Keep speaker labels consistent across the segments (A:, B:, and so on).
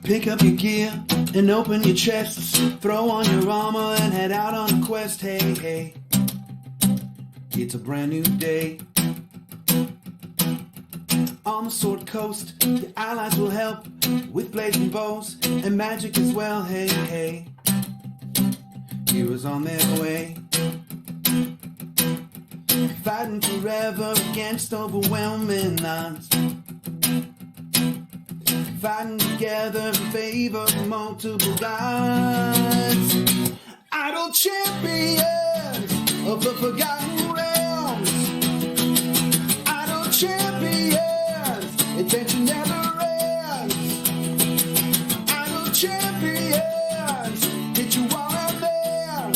A: Pick up your gear and open your chests. Throw on your armor and head out on a quest. Hey, hey, it's a brand new day. On the Sword Coast, your allies will help with blazing bows and magic as well. Hey, hey, heroes on their way. Fighting forever against overwhelming odds. Fighting together in favor of multiple gods. Idle champions of the Forgotten Realms. Idle champions, adventure never ends. Idle champions, hit you all out there.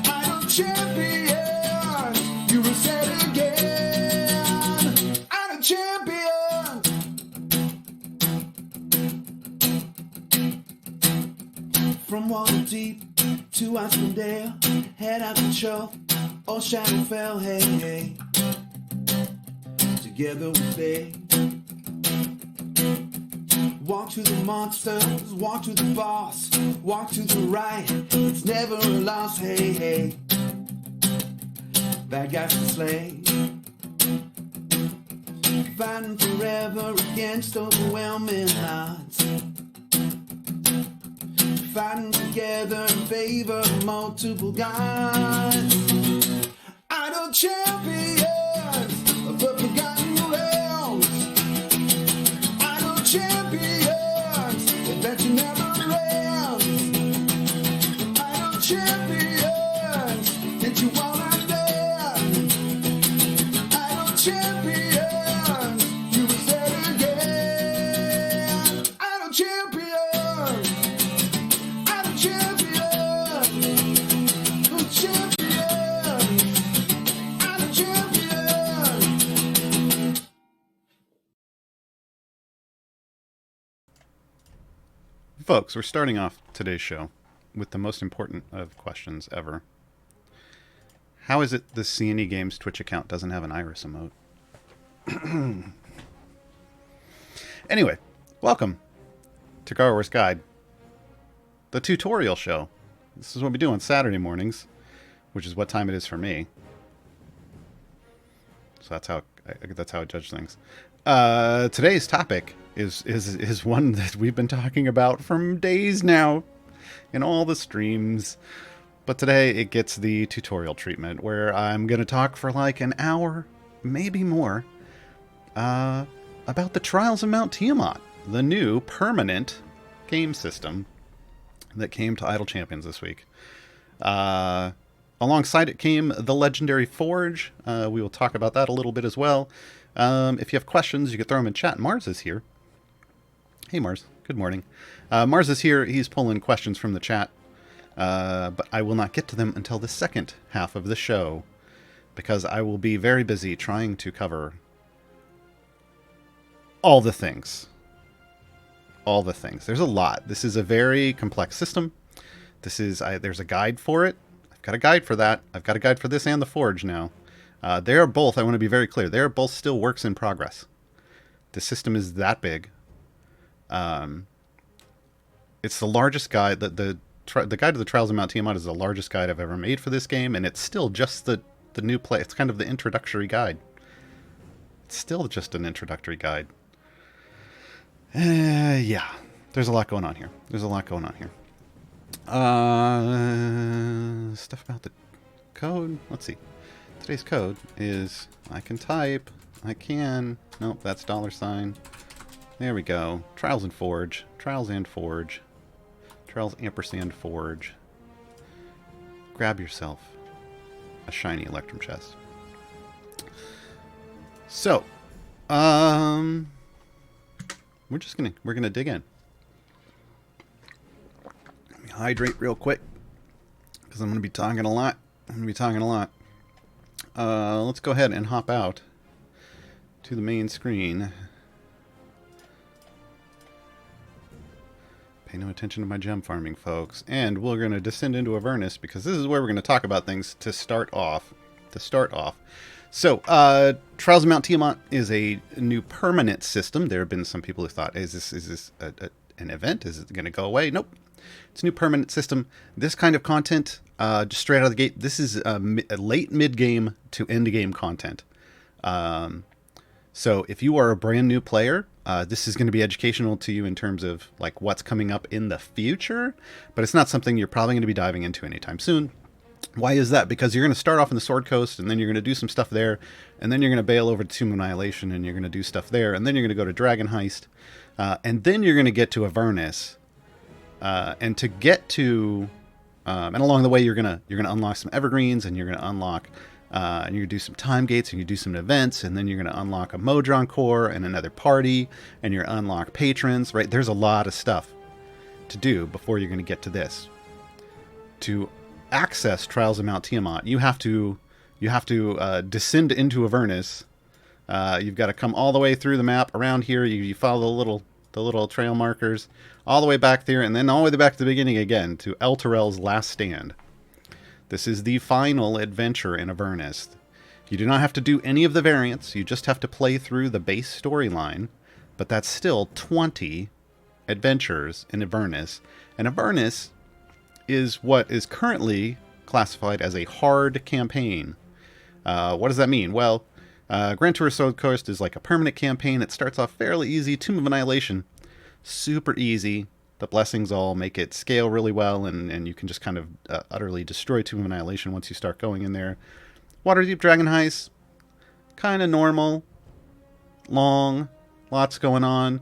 A: Idle champions, you reset again. Idle champions. From Waterdeep to Icewind, head out to Chull or Shadowfell, hey, hey. Together we stay. Walk to the monsters, walk to the boss, walk to the right, it's never a loss, hey, hey. Bad guys to slay. Fighting forever against overwhelming odds. Fighting together in favor of multiple gods. Idle champions of the Forgotten Realms. Idle champions, adventure never ends. Idle champions, hit you all out there. Idle champions, you reset again. Idle champions.
B: Folks, we're starting off today's show with the most important of questions ever. How is it the C&E Games Twitch account doesn't have an iris emote? Anyway, welcome to Gaarawarr's Guide, the tutorial show. This is what we do on Saturday mornings, which is what time it is for me. So that's how I judge things. Today's topic is one that we've been talking about for days now in all the streams. But today it gets the tutorial treatment where I'm going to talk for like an hour, maybe more, about the Trials of Mount Tiamat, the new permanent game system that came to Idle Champions this week. Alongside it came the legendary Forge. We will talk about that a little bit as well. If you have questions, you can throw them in chat. Mars is here. Hey, Mars. Good morning. Mars is here. He's pulling questions from the chat. But I will not get to them until the second half of the show, because I will be very busy trying to cover all the things. All the things. There's a lot. This is a very complex system. There's a guide for it. I've got a guide for that. I've got a guide for this and the Forge now. They are both, I want to be very clear, they are both still works in progress. The system is that big. It's the largest guide. The guide to the Trials of Mount Tiamat is the largest guide I've ever made for this game, and it's still just the new play. It's kind of the introductory guide. It's still just an introductory guide. Yeah, there's a lot going on here. Stuff about the code. Let's see. Today's code is, I can type, nope, that's $. There we go. Trials and Forge. Trials ampersand Forge. Grab yourself a shiny Electrum chest. So, we're gonna dig in. Let me hydrate real quick, because I'm gonna be talking a lot. Let's go ahead and hop out to the main screen. Pay no attention to my gem farming, folks. And we're going to descend into Avernus, because this is where we're going to talk about things to start off. So, Trials of Mount Tiamat is a new permanent system. There have been some people who thought, is this an event? Is it going to go away? Nope. It's a new permanent system. This kind of content, just straight out of the gate, this is a late mid-game to end-game content. So if you are a brand new player, this is going to be educational to you in terms of like what's coming up in the future, but it's not something you're probably going to be diving into anytime soon. Why is that? Because you're going to start off in the Sword Coast, and then you're going to do some stuff there, and then you're going to bail over to Tomb of Annihilation, and you're going to do stuff there, and then you're going to go to Dragon Heist, and then you're going to get to Avernus, and to get to, and along the way you're going to unlock some evergreens, and you're going to unlock, and you're going to do some time gates, and you do some events, and then you're going to unlock a Modron core and another party, and you're unlock patrons. Right? There's a lot of stuff to do before you're going to get to this. To access Trials of Mount Tiamat, you have to descend into Avernus. You've got to come all the way through the map around here. You follow the little trail markers all the way back there, and then all the way back to the beginning again to Elturel's Last Stand. This is the final adventure in Avernus. You do not have to do any of the variants. You just have to play through the base storyline, but that's still 20 adventures in Avernus, and Avernus is what is currently classified as a hard campaign. What does that mean? Well, Grand Tour Sword Coast is like a permanent campaign. It starts off fairly easy. Tomb of Annihilation, super easy. The blessings all make it scale really well, and you can just kind of utterly destroy Tomb of Annihilation once you start going in there. Waterdeep Dragon Heist, kind of normal, long, lots going on.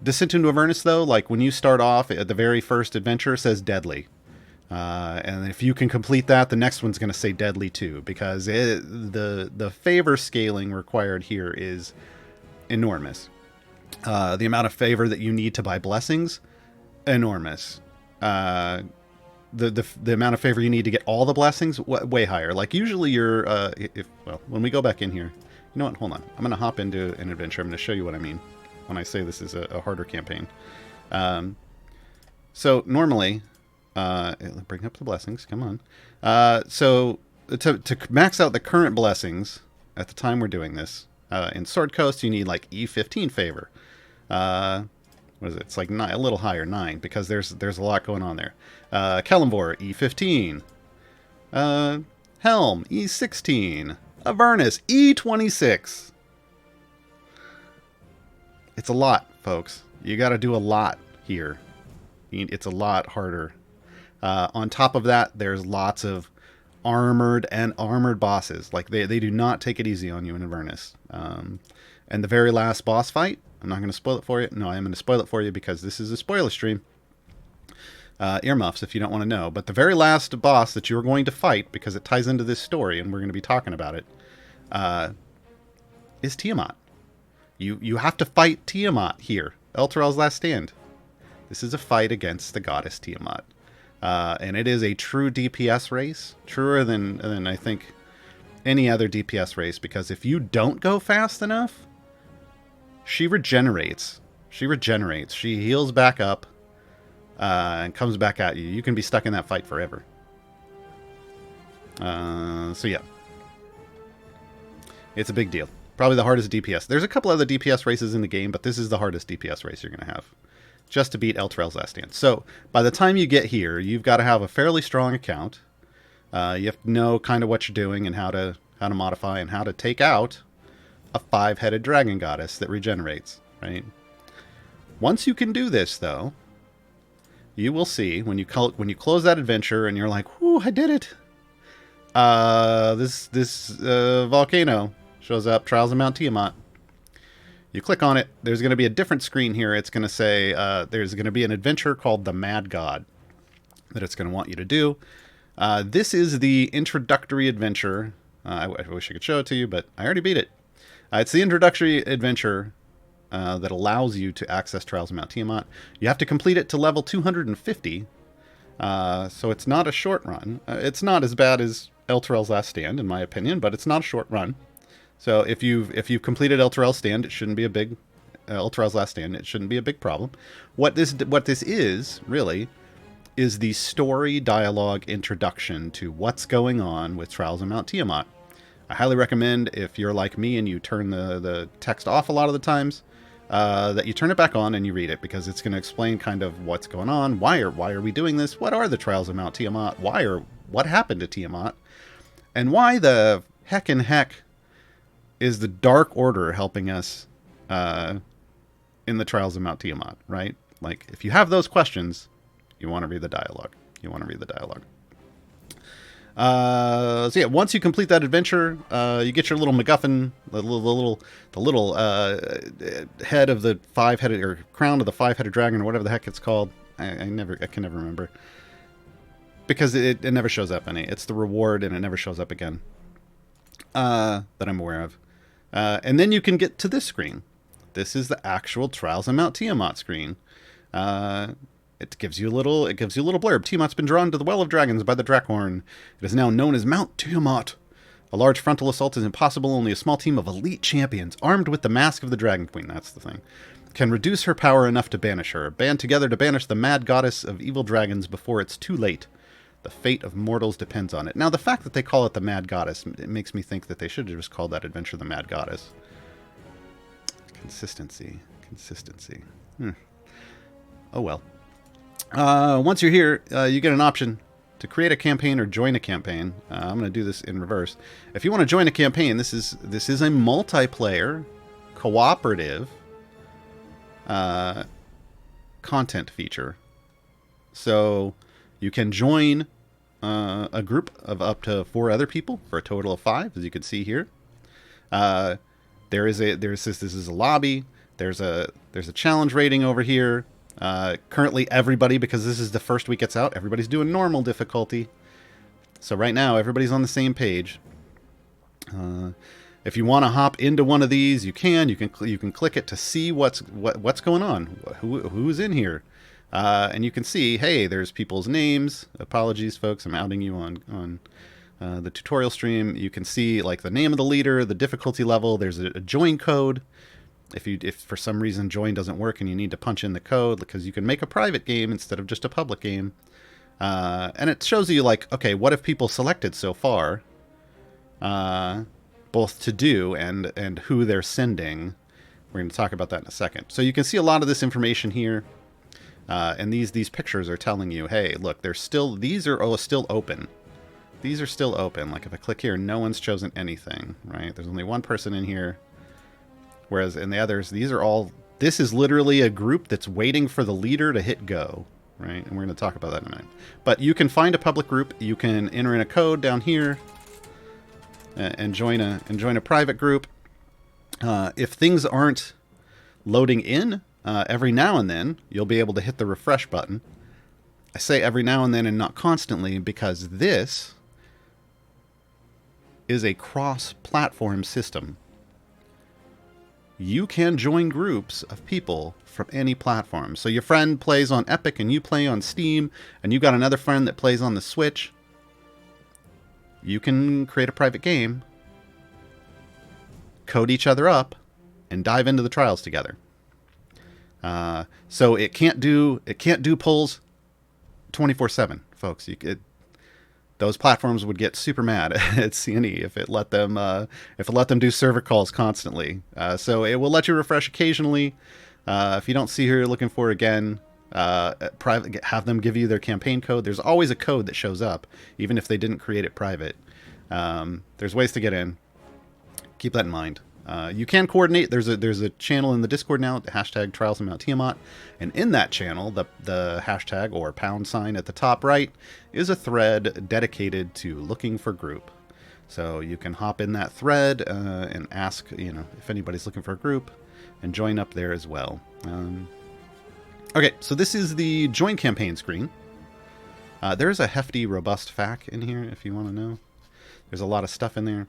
B: Descent into Avernus, though, like when you start off at the very first adventure, says deadly. And if you can complete that, the next one's going to say deadly too, because the favor scaling required here is enormous. The amount of favor that you need to buy blessings, enormous. The amount of favor you need to get all the blessings, way higher. Like usually you're, when we go back in here, you know what? Hold on. I'm going to hop into an adventure. I'm going to show you what I mean when I say this is a harder campaign. So normally, bring up the blessings. Come on. So to max out the current blessings at the time we're doing this, in Sword Coast, you need like E15 favor. What is it? It's like a little higher, 9, because there's a lot going on there. Kellamvor, E15. Helm, E16. Avernus, E26. It's a lot, folks. You got to do a lot here. It's a lot harder. On top of that, there's lots of armored bosses. Like they do not take it easy on you in Avernus. And the very last boss fight, I'm not going to spoil it for you. No, I am going to spoil it for you because this is a spoiler stream. Earmuffs if you don't want to know. But the very last boss that you're going to fight, because it ties into this story and we're going to be talking about it, is Tiamat. You have to fight Tiamat here. Elturel's Last Stand. This is a fight against the goddess Tiamat. And it is a true DPS race. Truer than I think any other DPS race. Because if you don't go fast enough, she regenerates. She heals back up. And comes back at you. You can be stuck in that fight forever. So yeah. It's a big deal. Probably the hardest DPS. There's a couple other DPS races in the game, but this is the hardest DPS race you're going to have. Just to beat Elturel's Last Stand. So, by the time you get here, you've got to have a fairly strong account. You have to know kind of what you're doing and how to modify and how to take out a 5-headed dragon goddess that regenerates, right? Once you can do this, though, you will see when you close that adventure and you're like, "Whoo, I did it!" This volcano shows up, Trials of Mount Tiamat. You click on it, there's going to be a different screen here. It's going to say there's going to be an adventure called the Mad God that it's going to want you to do. This is the introductory adventure. I wish I could show it to you, but I already beat it. It's the introductory adventure that allows you to access Trials of Mount Tiamat. You have to complete it to level 250, so it's not a short run. It's not as bad as Elturel's Last Stand, in my opinion, but it's not a short run. So if you've completed Elturel's Stand, it shouldn't be a big Elturel's Last Stand. It shouldn't be a big problem. What this is really is the story dialogue introduction to what's going on with Trials of Mount Tiamat. I highly recommend, if you're like me and you turn the text off a lot of the times, that you turn it back on and you read it, because it's going to explain kind of what's going on. Why are we doing this? What are the Trials of Mount Tiamat? What happened to Tiamat? And why the heck is the Dark Order helping us in the Trials of Mount Tiamat, right? Like, if you have those questions, you want to read the dialogue. So yeah, once you complete that adventure, you get your little MacGuffin, the little head of the five-headed, or crown of the five-headed dragon, or whatever the heck it's called. I can never remember, because it never shows up any. It's the reward, and it never shows up again that I'm aware of. And then you can get to this screen. This is the actual Trials of Mount Tiamat screen. It gives you a little blurb. Tiamat's been drawn to the Well of Dragons by the Drakhorn. It is now known as Mount Tiamat. A large frontal assault is impossible. Only a small team of elite champions, armed with the Mask of the Dragon Queen, that's the thing, can reduce her power enough to banish her. Band together to banish the mad goddess of evil dragons before it's too late. The fate of mortals depends on it. Now, the fact that they call it the Mad Goddess, it makes me think that they should have just called that adventure the Mad Goddess. Consistency. Oh well. Once you're here, you get an option to create a campaign or join a campaign. I'm going to do this in reverse. If you want to join a campaign, this is a multiplayer, cooperative content feature. So you can join a group of up to 4 other people for a total of 5, as you can see here. This is a lobby. There's a challenge rating over here. Currently everybody, because this is the first week it's out, everybody's doing normal difficulty. So right now everybody's on the same page. If you want to hop into one of these, you can click it to see what's going on, who's in here. And you can see, hey, there's people's names. Apologies, folks, I'm outing you on the tutorial stream. You can see like the name of the leader, the difficulty level. There's a join code. If for some reason join doesn't work and you need to punch in the code, because you can make a private game instead of just a public game. And it shows you like, okay, what have people selected so far? Both to do and who they're sending. We're going to talk about that in a second. So you can see a lot of this information here. And these pictures are telling you, hey, look, these are still open. These are still open. Like if I click here, no one's chosen anything, right? There's only one person in here. Whereas in the others, this is literally a group that's waiting for the leader to hit go, right? And we're going to talk about that in a minute. But you can find a public group. You can enter in a code down here and join a private group. If things aren't loading in, every now and then, you'll be able to hit the refresh button. I say every now and then and not constantly, because this is a cross-platform system. You can join groups of people from any platform. So your friend plays on Epic and you play on Steam, and you got another friend that plays on the Switch. You can create a private game, code each other up, and dive into the trials together. So it can't do polls 24/7, folks. Those platforms would get super mad at CNE if it let them do server calls constantly. So it will let you refresh occasionally. If you don't see who you're looking for again, have them give you their campaign code. There's always a code that shows up, even if they didn't create it private. There's ways to get in. Keep that in mind. You can coordinate. There's a channel in the Discord now, the hashtag Trials of Mount Tiamat, and in that channel, the hashtag or # at the top right is a thread dedicated to looking for group. So you can hop in that thread and ask, if anybody's looking for a group, and join up there as well. Okay, so this is the join campaign screen. There's a hefty, robust FAQ in here if you want to know. There's a lot of stuff in there.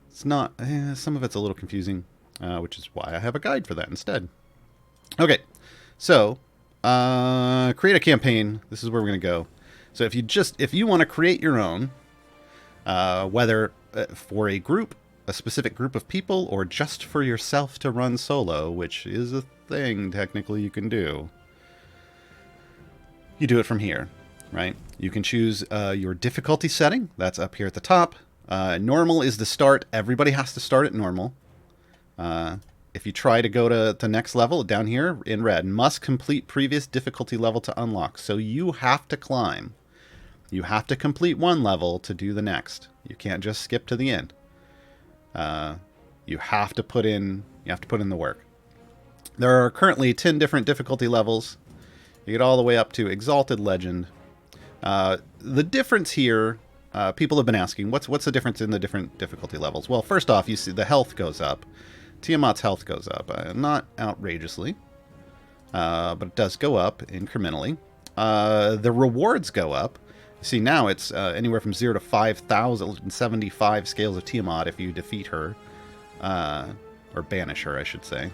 B: It's not, some of it's a little confusing, which is why I have a guide for that instead. Okay, so create a campaign. This is where we're going to go. So if you want to create your own, whether for a group, a specific group of people, or just for yourself to run solo, which is a thing technically you can do, you do it from here, right? You can choose your difficulty setting. That's up here at the top. Normal is the start. Everybody has to start at normal. If you try to go to the next level, down here in red, must complete previous difficulty level to unlock. So you have to climb. You have to complete one level to do the next. You can't just skip to the end. You have to put in the work. There are currently 10 different difficulty levels. You get all the way up to Exalted Legend. The difference here, people have been asking, what's the difference in the different difficulty levels? Well, first off, you see the health goes up. Tiamat's health goes up. Not outrageously, but it does go up incrementally. The rewards go up. See, now it's anywhere from 0 to 5,075 scales of Tiamat if you defeat her. Or banish her, I should say.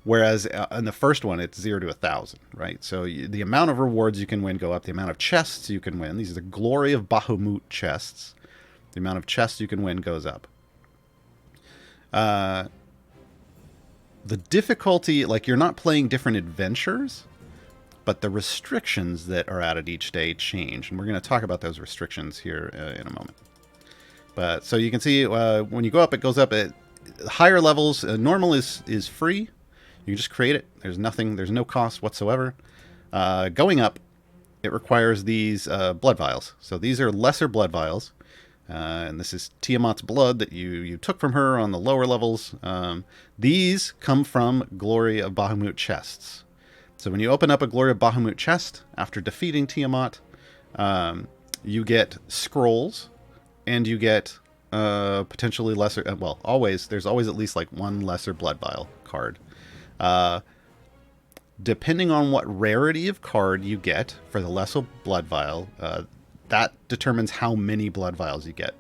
B: Whereas in the first one, it's 0 to 1,000, right? So the amount of rewards you can win go up. The amount of chests you can win. These are the Glory of Bahamut chests. The amount of chests you can win goes up. The difficulty, like you're not playing different adventures, but the restrictions that are added each day change. And we're going to talk about those restrictions here in a moment. But so you can see when you go up, it goes up at higher levels. Normal is free. You can just create it. There's no cost whatsoever. Going up, it requires these blood vials. So these are lesser blood vials. And this is Tiamat's blood that you took from her on the lower levels. These come from Glory of Bahamut chests. So when you open up a Glory of Bahamut chest after defeating Tiamat, you get scrolls, and you get potentially lesser. There's always at least like one lesser blood vial card. Depending on what rarity of card you get for the lesser blood vial, that determines how many blood vials you get.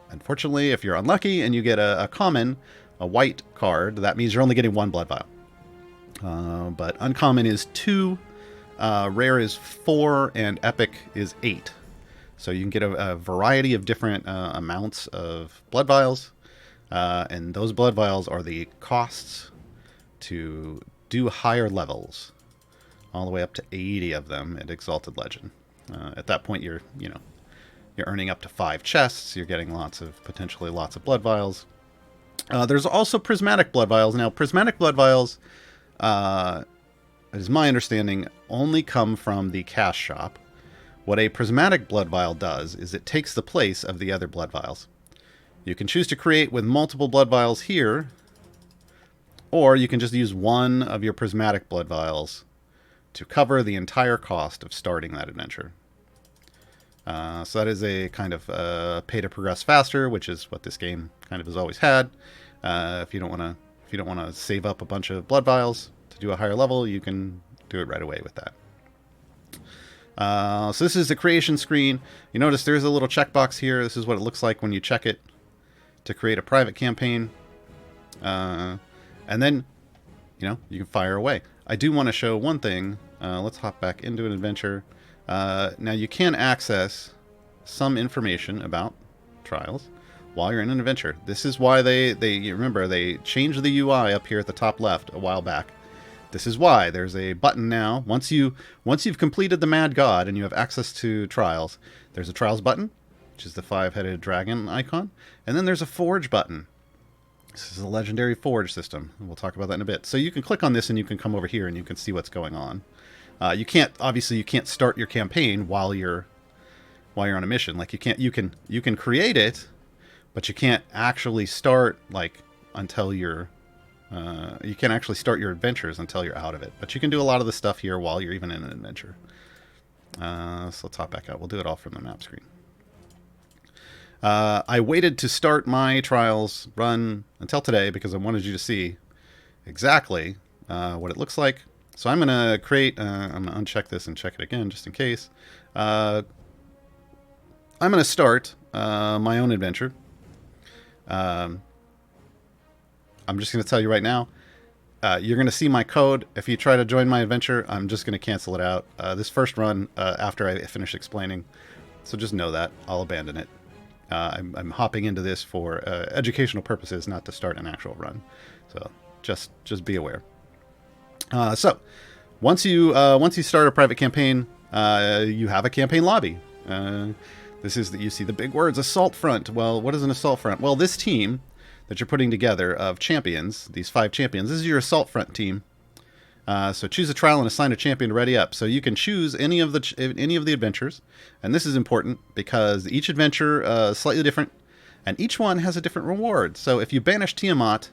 B: Unfortunately, if you're unlucky and you get a common, a white card, that means you're only getting one blood vial. But uncommon is 2, rare is 4, and epic is 8. So you can get a variety of different amounts of blood vials. And those blood vials are the costs to do higher levels, all the way up to 80 of them at Exalted Legend. At that point, you're earning up to 5 chests. You're getting potentially lots of blood vials. There's also prismatic blood vials. Now, prismatic blood vials, as my understanding, only come from the cash shop. What a prismatic blood vial does is it takes the place of the other blood vials. You can choose to create with multiple blood vials here, or you can just use one of your prismatic blood vials to cover the entire cost of starting that adventure. So that is a kind of pay to progress faster, which is what this game kind of has always had. If you don't want to save up a bunch of blood vials to do a higher level, you can do it right away with that. So this is the creation screen. You notice there's a little checkbox here. This is what it looks like when you check it to create a private campaign. And then, you can fire away. I do want to show one thing. Let's hop back into an adventure. Now you can access some information about trials while you're in an adventure. This is why you remember they changed the UI up here at the top left a while back. This is why there's a button now. Once you've completed the Mad God and you have access to trials, there's a trials button, which is the 5-headed dragon icon, and then there's a forge button. This is a legendary forge system. We'll talk about that in a bit. So you can click on this and you can come over here and you can see what's going on. You can't start your campaign while you're on a mission. Like you can create it, but you can't actually start until you're you can't actually start your adventures until you're out of it. But you can do a lot of the stuff here while you're even in an adventure. So let's hop back out. We'll do it all from the map screen. I waited to start my trials run until today because I wanted you to see exactly what it looks like. So I'm going to create, I'm going to uncheck this and check it again just in case. I'm going to start my own adventure. I'm just going to tell you right now, you're going to see my code. If you try to join my adventure, I'm just going to cancel it out. This first run, after I finish explaining. So just know that. I'll abandon it. I'm hopping into this for educational purposes, not to start an actual run. So just be aware. So once you start a private campaign, you have a campaign lobby. This is that you see the big words, assault front. Well, what is an assault front? Well, this team that you're putting together of champions, these 5 champions, this is your assault front team. So choose a trial and assign a champion to ready up. So you can choose any of the adventures, and this is important because each adventure is slightly different, and each one has a different reward. So if you banish Tiamat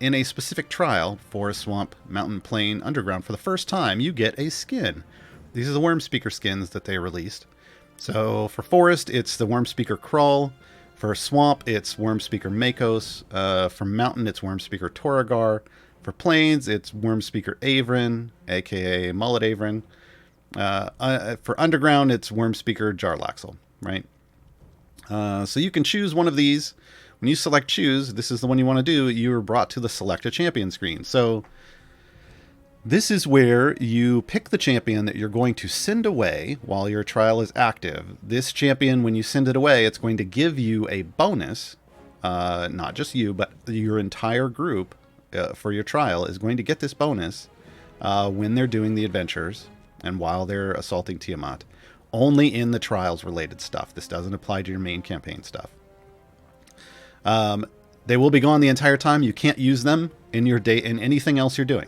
B: in a specific trial, forest, swamp, mountain, plain, underground, for the first time, you get a skin. These are the Worm Speaker skins that they released. So for forest, it's the Worm Speaker Krull. For swamp, it's Worm Speaker Makos. For mountain, it's Worm Speaker Toragar. For plains, it's Worm Speaker Avrin, aka Mullet Avrin. For underground, it's Worm Speaker Jarlaxle, right? So you can choose one of these. When you select choose, this is the one you want to do, you're brought to the select a champion screen. So this is where you pick the champion that you're going to send away while your trial is active. This champion, when you send it away, it's going to give you a bonus. Not just you, but your entire group for your trial is going to get this bonus when they're doing the adventures and while they're assaulting Tiamat. Only in the trials related stuff. This doesn't apply to your main campaign stuff. They will be gone the entire time. You can't use them in your day in anything else you're doing.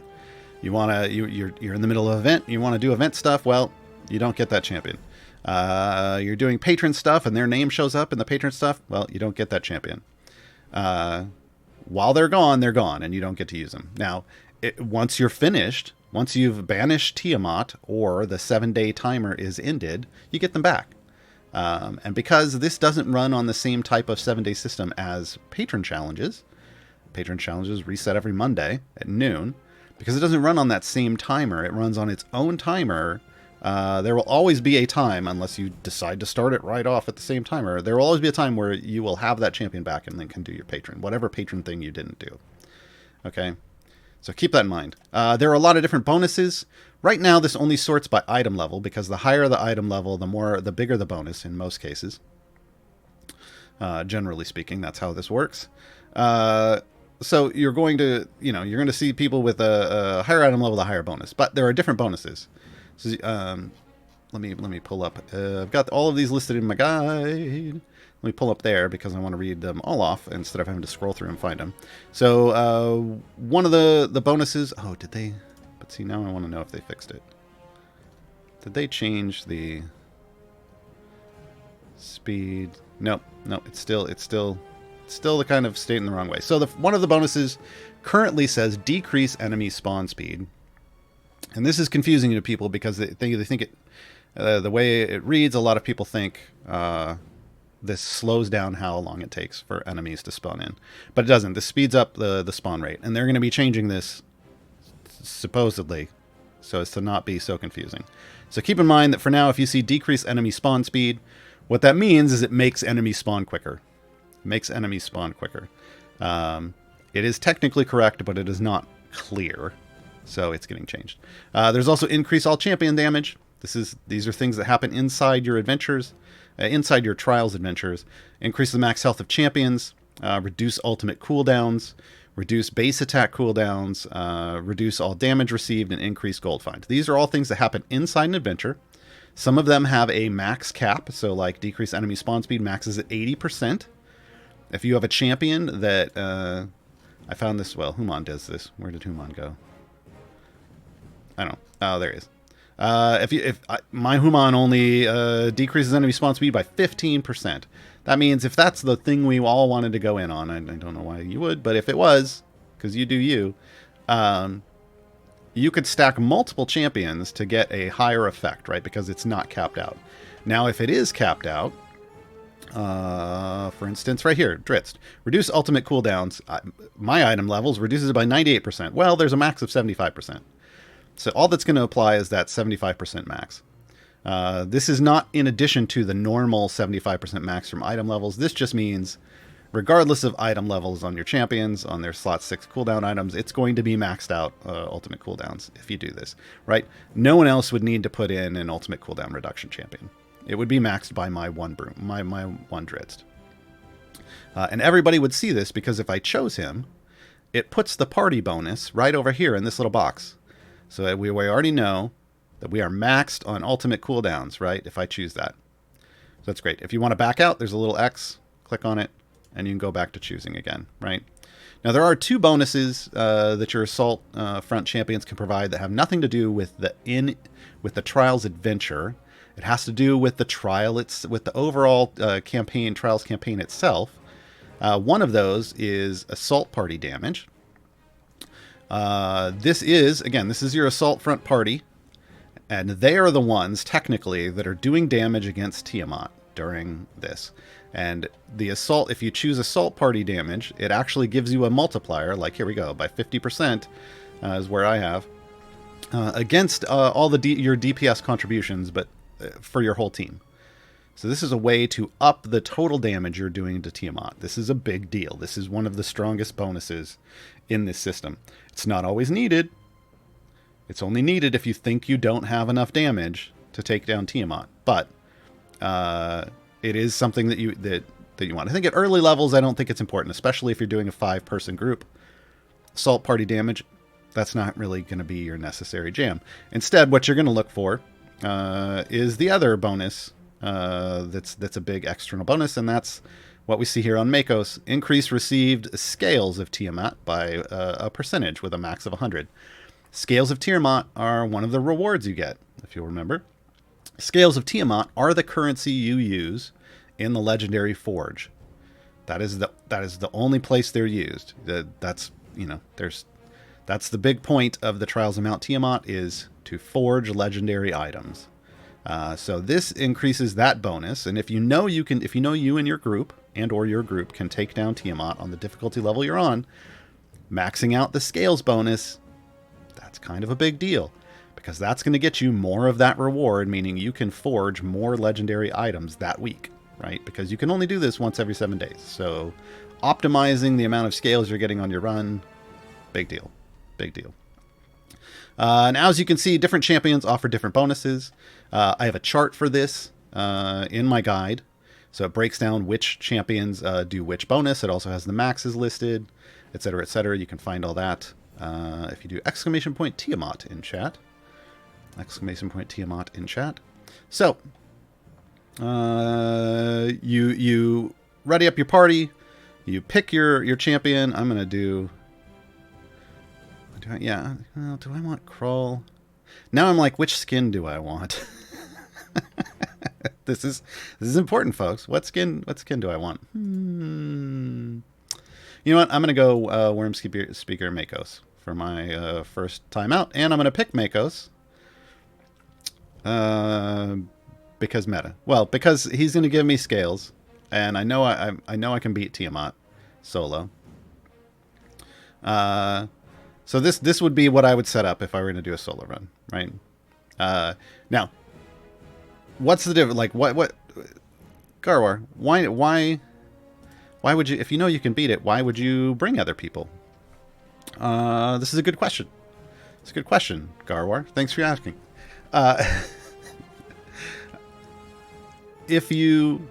B: You're in the middle of an event. You want to do event stuff. Well, you don't get that champion. You're doing patron stuff, and their name shows up in the patron stuff. Well, you don't get that champion. While they're gone, and you don't get to use them. Now, once you're finished, once you've banished Tiamat or the 7-day timer is ended, you get them back. And because this doesn't run on the same type of 7-day system as patron challenges reset every Monday at noon. Because it doesn't run on that same timer, it runs on its own timer. There will always be a time, unless you decide to start it right off at the same timer, there will always be a time where you will have that champion back and then can do your patron, whatever patron thing you didn't do. Okay, so keep that in mind. There are a lot of different bonuses. Right now, this only sorts by item level, because the higher the item level, the bigger the bonus in most cases. Generally speaking, that's how this works. So you're going to see people with a higher item level, a higher bonus, but there are different bonuses. So let me pull up. I've got all of these listed in my guide. Let me pull up there because I want to read them all off instead of having to scroll through and find them. So one of the bonuses. Oh, did they? But see, now I want to know if they fixed it. Did they change the speed? Nope. It's still the kind of state in the wrong way. So one of the bonuses currently says decrease enemy spawn speed. And this is confusing to people because they think it, the way it reads, a lot of people think this slows down how long it takes for enemies to spawn in. But it doesn't. This speeds up the spawn rate. And they're going to be changing this, supposedly, so as to not be so confusing. So keep in mind that for now, if you see decrease enemy spawn speed, what that means is it makes enemies spawn quicker. It is technically correct, but it is not clear. So it's getting changed. There's also increase all champion damage. These are things that happen inside your adventures, inside your trials adventures. Increase the max health of champions, reduce ultimate cooldowns, reduce base attack cooldowns, reduce all damage received, and increase gold find. These are all things that happen inside an adventure. Some of them have a max cap, so like decrease enemy spawn speed maxes at 80%. If you have a champion that I found this, well, Human does this. Where did Human go? I don't know. Oh, there he is. My Human only decreases enemy spawn speed by 15%. That means if that's the thing we all wanted to go in on, I don't know why you would, but if it was, because you do you could stack multiple champions to get a higher effect, right? Because it's not capped out. Now, if it is capped out, for instance, right here, Dritz. Reduce ultimate cooldowns. My item levels reduces it by 98%. Well, there's a max of 75%. So all that's going to apply is that 75% max. This is not in addition to the normal 75% max from item levels. This just means, regardless of item levels on your champions, on their slot 6 cooldown items, it's going to be maxed out ultimate cooldowns if you do this, right? No one else would need to put in an ultimate cooldown reduction champion. It would be maxed by my one broom, my one Dritz. And everybody would see this because if I chose him, it puts the party bonus right over here in this little box. So we already know that we are maxed on ultimate cooldowns, right? If I choose that. that's great. If you want to back out, there's a little X. Click on it, and you can go back to choosing again, right? Now, there are 2 bonuses that your Assault Front champions can provide that have nothing to do with the Trials adventure. It has to do with the trial. It's with the overall Trials campaign itself. One of those is Assault Party damage. This is your Assault Front party, and they are the ones, technically, that are doing damage against Tiamat during this. And the assault, if you choose Assault Party damage, it actually gives you a multiplier, like here we go, by 50% is where I have, against all your DPS contributions, but for your whole team. So this is a way to up the total damage you're doing to Tiamat. This is a big deal. This is one of the strongest bonuses in this system. It's not always needed. It's only needed if you think you don't have enough damage to take down Tiamat. But it is something that you want. I think at early levels, I don't think it's important, especially if you're doing a 5-person group. Assault Party damage, that's not really going to be your necessary jam. Instead, what you're going to look for is the other bonus that's a big external bonus, and that's what we see here on Makos. Increase received scales of Tiamat by a percentage with a max of 100. Scales of Tiamat are one of the rewards you get, if you'll remember. Scales of Tiamat are the currency you use in the Legendary Forge. That is the only place they're used. That's the big point of the Trials of Mount Tiamat, is to forge legendary items. So this increases that bonus, and if you know you and your group or your group can take down Tiamat on the difficulty level you're on, maxing out the scales bonus, that's kind of a big deal, because that's going to get you more of that reward, meaning you can forge more legendary items that week, right? Because you can only do this once every 7 days. So optimizing the amount of scales you're getting on your run, big deal. Big deal. Now, as you can see, different champions offer different bonuses. I have a chart for this in my guide. So it breaks down which champions do which bonus. It also has the maxes listed, etc., etc. You can find all that if you do !Tiamat in chat. !Tiamat in chat. So, you ready up your party. You pick your champion. I'm going to do... do I want Crawl? Now I'm like, which skin do I want? This is important, folks. What skin do I want? You know what? I'm going to go Worm Speaker Makos for my first time out, and I'm going to pick Makos because meta. Well, because he's going to give me scales, and I know I can beat Tiamat solo. So this would be what I would set up if I were going to do a solo run, right? Now, what's the difference? Like, what, Gaarawarr? Why would you, if you know you can beat it, why would you bring other people? This is a good question. It's a good question, Gaarawarr. Thanks for asking. If you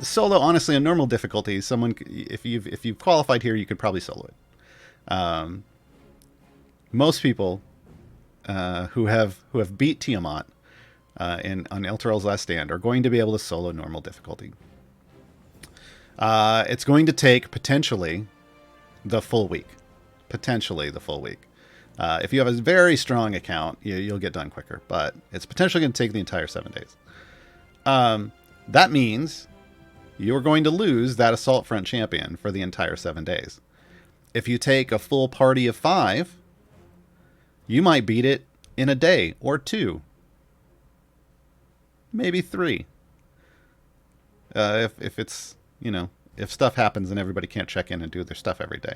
B: solo, honestly, on normal difficulty, if you've qualified here, you could probably solo it. Most people who have beat Tiamat on Elturel's Last Stand are going to be able to solo normal difficulty. It's going to take potentially the full week. If you have a very strong account, you'll get done quicker, but it's potentially going to take the entire 7 days. That means you're going to lose that Assault Front champion for the entire 7 days. If you take a full party of 5, you might beat it in a day or 2. Maybe 3. If it's, if stuff happens and everybody can't check in and do their stuff every day.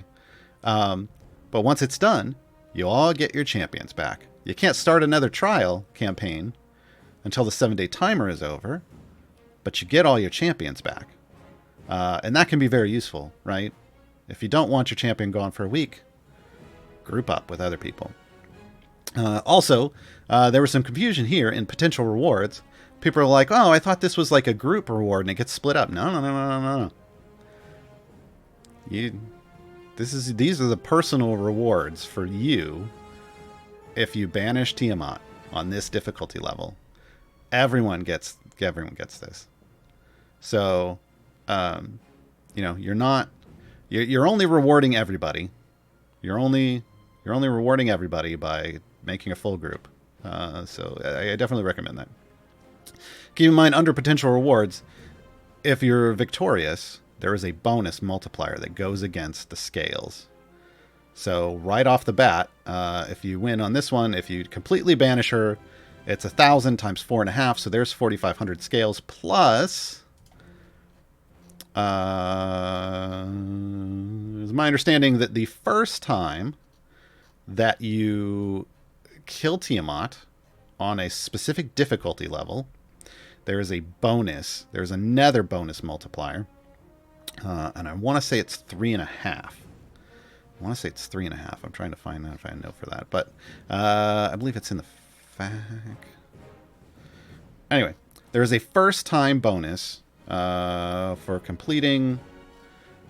B: But once it's done, you'll all get your champions back. You can't start another trial campaign until the 7-day timer is over, but you get all your champions back. And that can be very useful, right? If you don't want your champion gone for a week, group up with other people. Also, there was some confusion here in potential rewards. People are like, oh, I thought this was like a group reward and it gets split up. No. These are the personal rewards for you if you banish Tiamat on this difficulty level. Everyone gets this. So, you're only rewarding everybody. You're only rewarding everybody by making a full group. So I definitely recommend that. Keep in mind, under potential rewards, if you're victorious, there is a bonus multiplier that goes against the scales. So right off the bat, if you win on this one, if you completely banish her, it's 1,000 times 4.5, so there's 4,500 scales, plus... it's my understanding that the first time that you kill Tiamat on a specific difficulty level, there is a bonus. There's another bonus multiplier. And I want to say it's 3.5. I want to say it's 3.5. I'm trying to find out if I know for that. But I believe it's in the FAQ. Anyway, there is a first time bonus for completing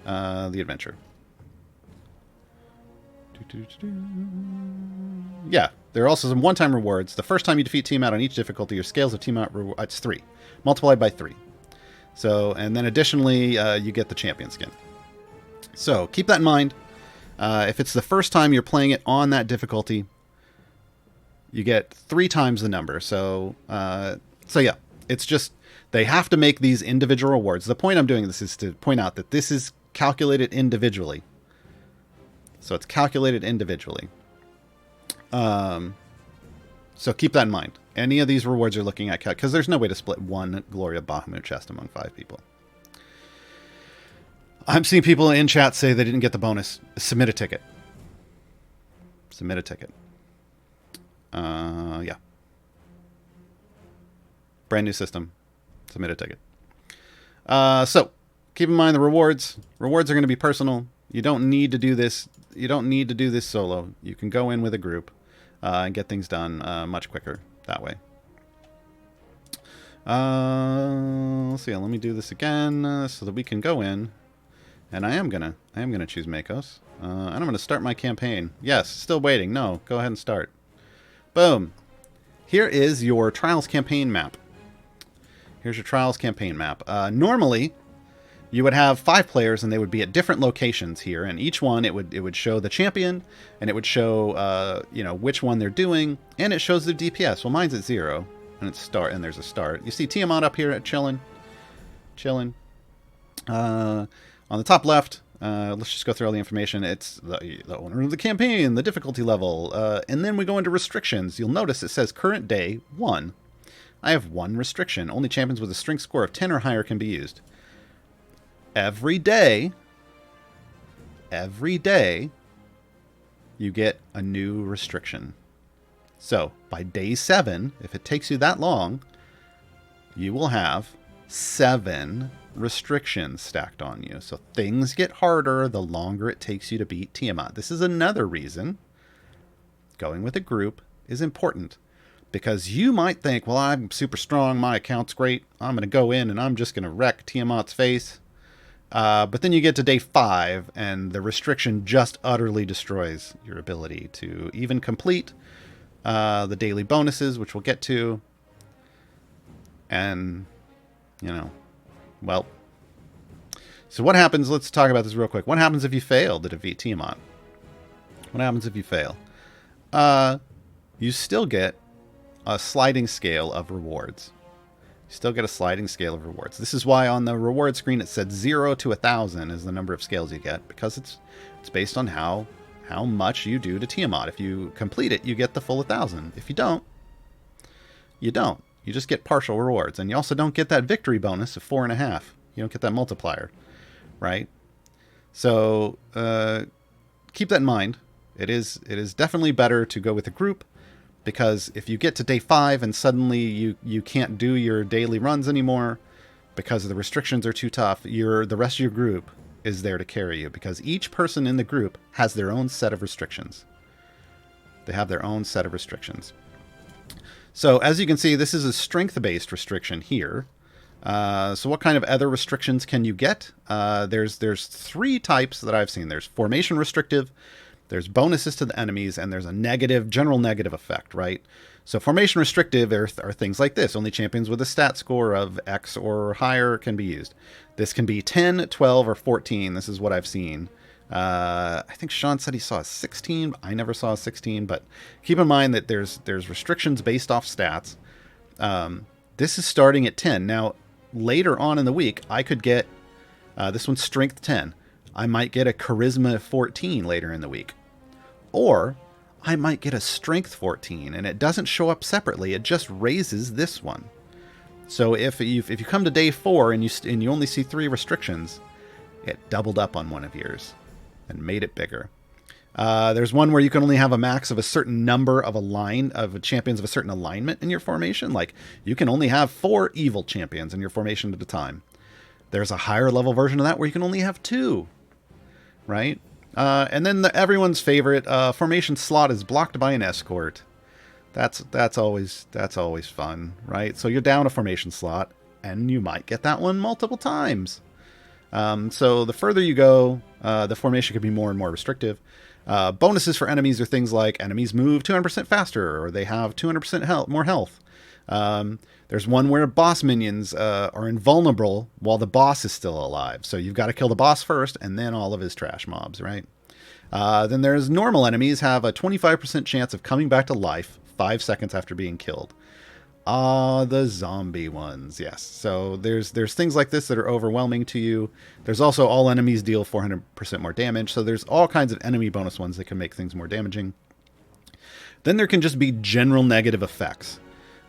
B: the adventure. Yeah, there are also some one-time rewards. The first time you defeat Tiamat on each difficulty, your scales of Tiamat it's 3, multiplied by 3. So, and then additionally, you get the champion skin. So keep that in mind. If it's the first time you're playing it on that difficulty, you get 3 times the number. So yeah, it's just they have to make these individual rewards. The point I'm doing this is to point out that this is calculated individually. So it's calculated individually. So keep that in mind. Any of these rewards you're looking at, because there's no way to split one Gloria Bahamut chest among 5 people. I'm seeing people in chat say they didn't get the bonus. Submit a ticket. Submit a ticket. Yeah. Brand new system. Submit a ticket. So keep in mind the rewards. Rewards are going to be personal. You don't need to do this. You don't need to do this solo. You can go in with a group and get things done much quicker that way. Let's see. Let me do this again so that we can go in. And I am gonna choose Makos. And I'm gonna start my campaign. Yes, still waiting. No, go ahead and start. Boom. Here is your Trials campaign map. Here's your Trials campaign map. Normally, you would have 5 players, and they would be at different locations here. And each one, it would show the champion, and it would show which one they're doing, and it shows their DPS. Well, mine's at 0, and it's start, and there's a start. You see Tiamat up here at chilling. On the top left, let's just go through all the information. It's the owner of the campaign, the difficulty level, and then we go into restrictions. You'll notice it says current day 1. I have 1 restriction. Only champions with a strength score of 10 or higher can be used. Every day, you get a new restriction. So, by day 7, if it takes you that long, you will have 7 restrictions stacked on you. So things get harder the longer it takes you to beat Tiamat. This is another reason going with a group is important. Because you might think, well, I'm super strong, my account's great, I'm going to go in and I'm just going to wreck Tiamat's face. But then you get to day 5, and the restriction just utterly destroys your ability to even complete the daily bonuses, which we'll get to. And, well. So what happens, let's talk about this real quick. What happens if you fail to defeat Tiamat? What happens if you fail? You still get a sliding scale of rewards. You still get a sliding scale of rewards. This is why on the reward screen it said 0 to 1,000 is the number of scales you get, because it's based on how much you do to Tiamat. If you complete it, you get the full 1,000. If you don't, you don't. You just get partial rewards, and you also don't get that victory bonus of 4.5. You don't get that multiplier, right? So keep that in mind. It is definitely better to go with a group. Because if you get to day 5 and suddenly you can't do your daily runs anymore because the restrictions are too tough, the rest of your group is there to carry you, because each person in the group has their own set of restrictions. They have their own set of restrictions. So as you can see, this is a strength-based restriction here. So what kind of other restrictions can you get? There's 3 types that I've seen. There's formation restrictive, There's bonuses to the enemies, and there's a negative, general negative effect, right? So formation restrictive are things like this. Only champions with a stat score of X or higher can be used. This can be 10, 12, or 14. This is what I've seen. I think Sean said he saw a 16. I never saw a 16, but keep in mind that there's restrictions based off stats. This is starting at 10. Now, later on in the week, I could get, this one's strength 10. I might get a charisma 14 later in the week. Or I might get a strength 14, and it doesn't show up separately. It just raises this one. So if you come to day 4 and you only see 3 restrictions, it doubled up on one of yours and made it bigger. There's one where you can only have a max of a certain number of champions of a certain alignment in your formation. Like, you can only have 4 evil champions in your formation at a time. There's a higher level version of that where you can only have 2, right? And then everyone's favorite formation slot is blocked by an escort. That's always fun, right? So you're down a formation slot, and you might get that one multiple times. So the further you go, the formation can be more and more restrictive. Bonuses for enemies are things like enemies move 200% faster, or they have 200% more health. There's one where boss minions are invulnerable while the boss is still alive. So you've got to kill the boss first, and then all of his trash mobs, right? Then there's normal enemies have a 25% chance of coming back to life 5 seconds after being killed. The zombie ones, yes. So there's things like this that are overwhelming to you. There's also all enemies deal 400% more damage. So there's all kinds of enemy bonus ones that can make things more damaging. Then there can just be general negative effects.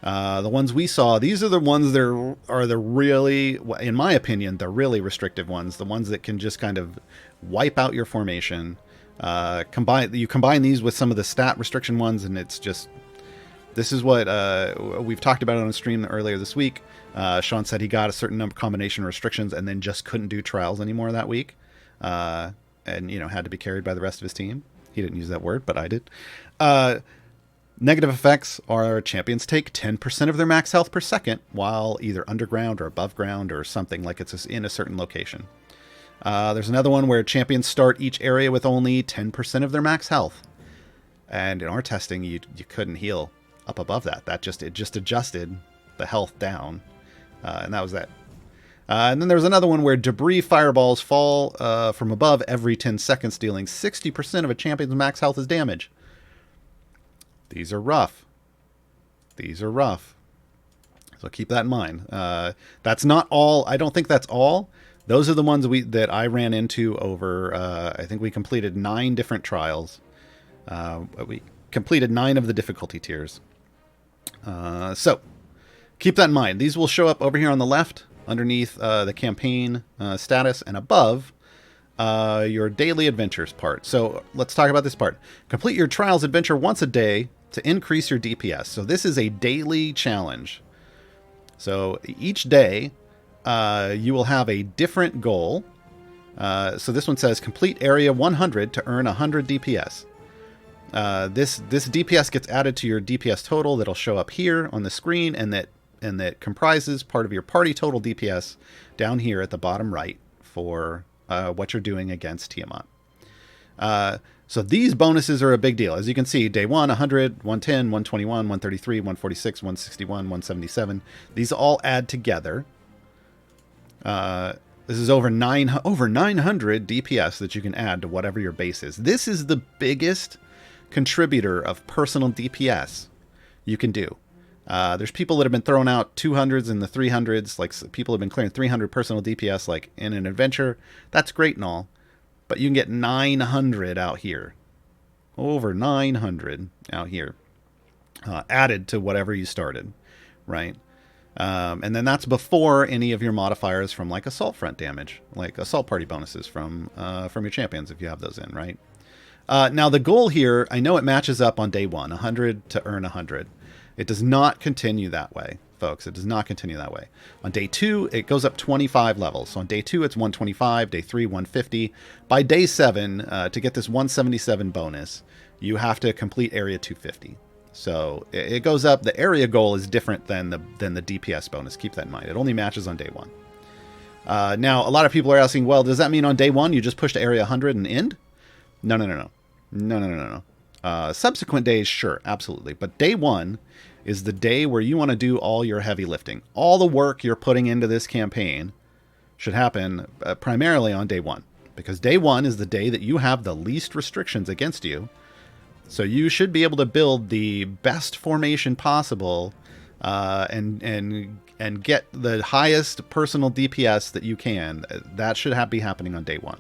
B: The ones we saw, these are the ones that are the really, in my opinion, the really restrictive ones. The ones that can just kind of wipe out your formation. You combine these with some of the stat restriction ones, and it's just... This is what we've talked about on a stream earlier this week. Sean said he got a certain number combination of restrictions and then just couldn't do trials anymore that week, and had to be carried by the rest of his team. He didn't use that word, but I did. Negative effects are champions take 10% of their max health per second while either underground or above ground or something, like it's in a certain location. There's another one where champions start each area with only 10% of their max health, and in our testing, you couldn't heal up above that. It just adjusted the health down, and that was that. And then there's another one where debris fireballs fall from above every 10 seconds, dealing 60% of a champion's max health as damage. These are rough. So keep that in mind. That's not all. I don't think that's all. Those are the ones that I ran into over, I think we completed 9 different trials. We completed 9 of the difficulty tiers. So keep that in mind. These will show up over here on the left underneath the campaign status, and above your daily adventures part. So let's talk about this part. Complete your trials adventure once a day to increase your DPS. So this is a daily challenge. So each day you will have a different goal. So this one says complete area 100 to earn 100 DPS. This DPS gets added to your DPS total that'll show up here on the screen, and that comprises part of your party total DPS down here at the bottom right for what you're doing against Tiamat. So these bonuses are a big deal. As you can see, day 1, 100, 110, 121, 133, 146, 161, 177. These all add together. This is over 900 DPS that you can add to whatever your base is. This is the biggest contributor of personal DPS you can do. There's people that have been throwing out 200s and the 300s, like people have been clearing 300 personal DPS like in an adventure. That's great and all, but you can get 900 out here. Over 900 out here added to whatever you started, right? And then that's before any of your modifiers from like assault front damage, like assault party bonuses from your champions if you have those in, right? Now the goal here, I know it matches up on day 1, 100 to earn 100. It does not continue that way, folks. It does not continue that way. On day 2, it goes up 25 levels. So on day 2, it's 125, day 3, 150. By day 7, to get this 177 bonus, you have to complete area 250. So it goes up. The area goal is different than the DPS bonus. Keep that in mind. It only matches on day 1. Now, a lot of people are asking, well, does that mean on day 1 you just push to area 100 and end? No. No, no, no, no, no. Subsequent days, sure, absolutely. But day one is the day where you want to do all your heavy lifting. All the work you're putting into this campaign should happen primarily on day one, because day one is the day that you have the least restrictions against you. So you should be able to build the best formation possible, and get the highest personal DPS that you can. That should be happening on day one.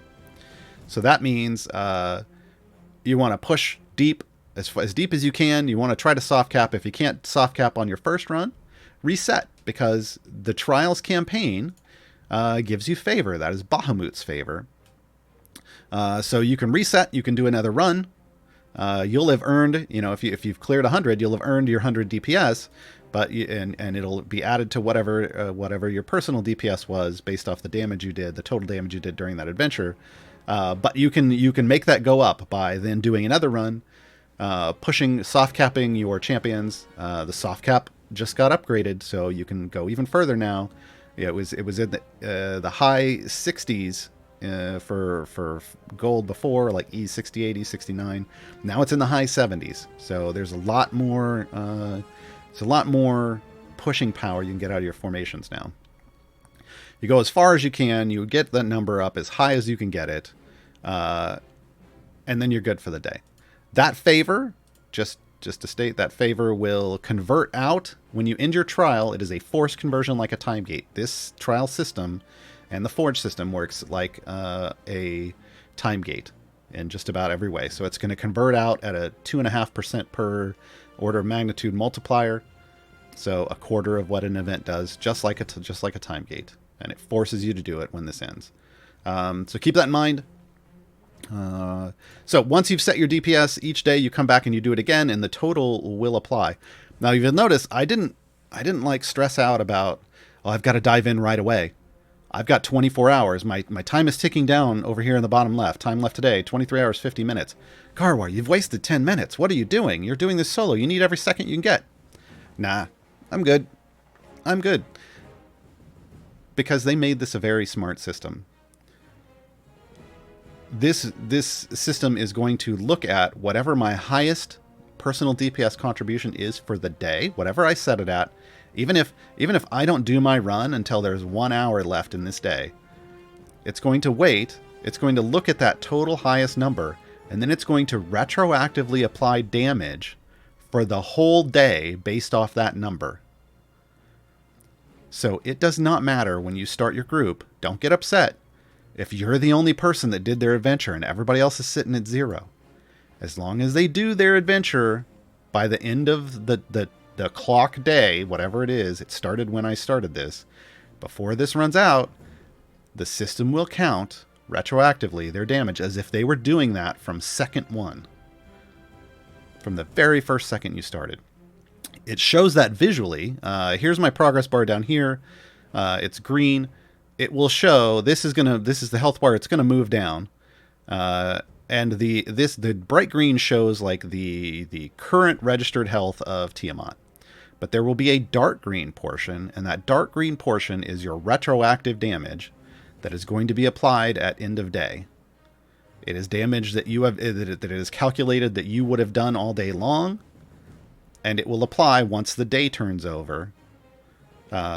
B: So that means you want to push deep, as deep as you can. You want to try to soft cap. If you can't soft cap on your first run, reset, because the Trials campaign gives you favor. That is Bahamut's favor. So you can reset. You can do another run. You'll have earned, if you've cleared 100, you'll have earned your 100 DPS, but and it'll be added to whatever your personal DPS was based off the damage you did, the total damage you did during that adventure. But you can make that go up by then doing another run, soft capping your champions. The soft cap just got upgraded, so you can go even further now. Yeah, it was in the high 60s. For gold before, like E68, E69. Now it's in the high 70s. So there's a lot more pushing power you can get out of your formations now. You go as far as you can, you get that number up as high as you can get it, and then you're good for the day. That favor, just to state, that favor will convert out when you end your trial. It is a forced conversion like a time gate. This trial system and the Forge system works like a time gate in just about every way. So it's going to convert out at a 2.5% per order of magnitude multiplier. So a quarter of what an event does, just like a time gate, and it forces you to do it when this ends. So keep that in mind. So once you've set your DPS, each day you come back and you do it again, and the total will apply. Now you'll notice I didn't like stress out about, I've got to dive in right away. I've got 24 hours. My time is ticking down over here in the bottom left. Time left today, 23 hours, 50 minutes. Gaarawarr, you've wasted 10 minutes. What are you doing? You're doing this solo. You need every second you can get. Nah, I'm good. Because they made this a very smart system. This system is going to look at whatever my highest personal DPS contribution is for the day, whatever I set it at. Even if I don't do my run until there's 1 hour left in this day, it's going to wait. It's going to look at that total highest number, and then it's going to retroactively apply damage for the whole day based off that number. So it does not matter when you start your group. Don't get upset if you're the only person that did their adventure and everybody else is sitting at 0. As long as they do their adventure by the end of the clock day, whatever it is, it started when I started this. Before this runs out, the system will count retroactively their damage as if they were doing that from second one. From the very first second you started. It shows that visually. Here's my progress bar down here. It's green. It will show, this is the health bar, it's gonna move down. And the bright green shows like the current registered health of Tiamat. But there will be a dark green portion, and that dark green portion is your retroactive damage that is going to be applied at end of day. It is damage that it is calculated that you would have done all day long, and it will apply once the day turns over.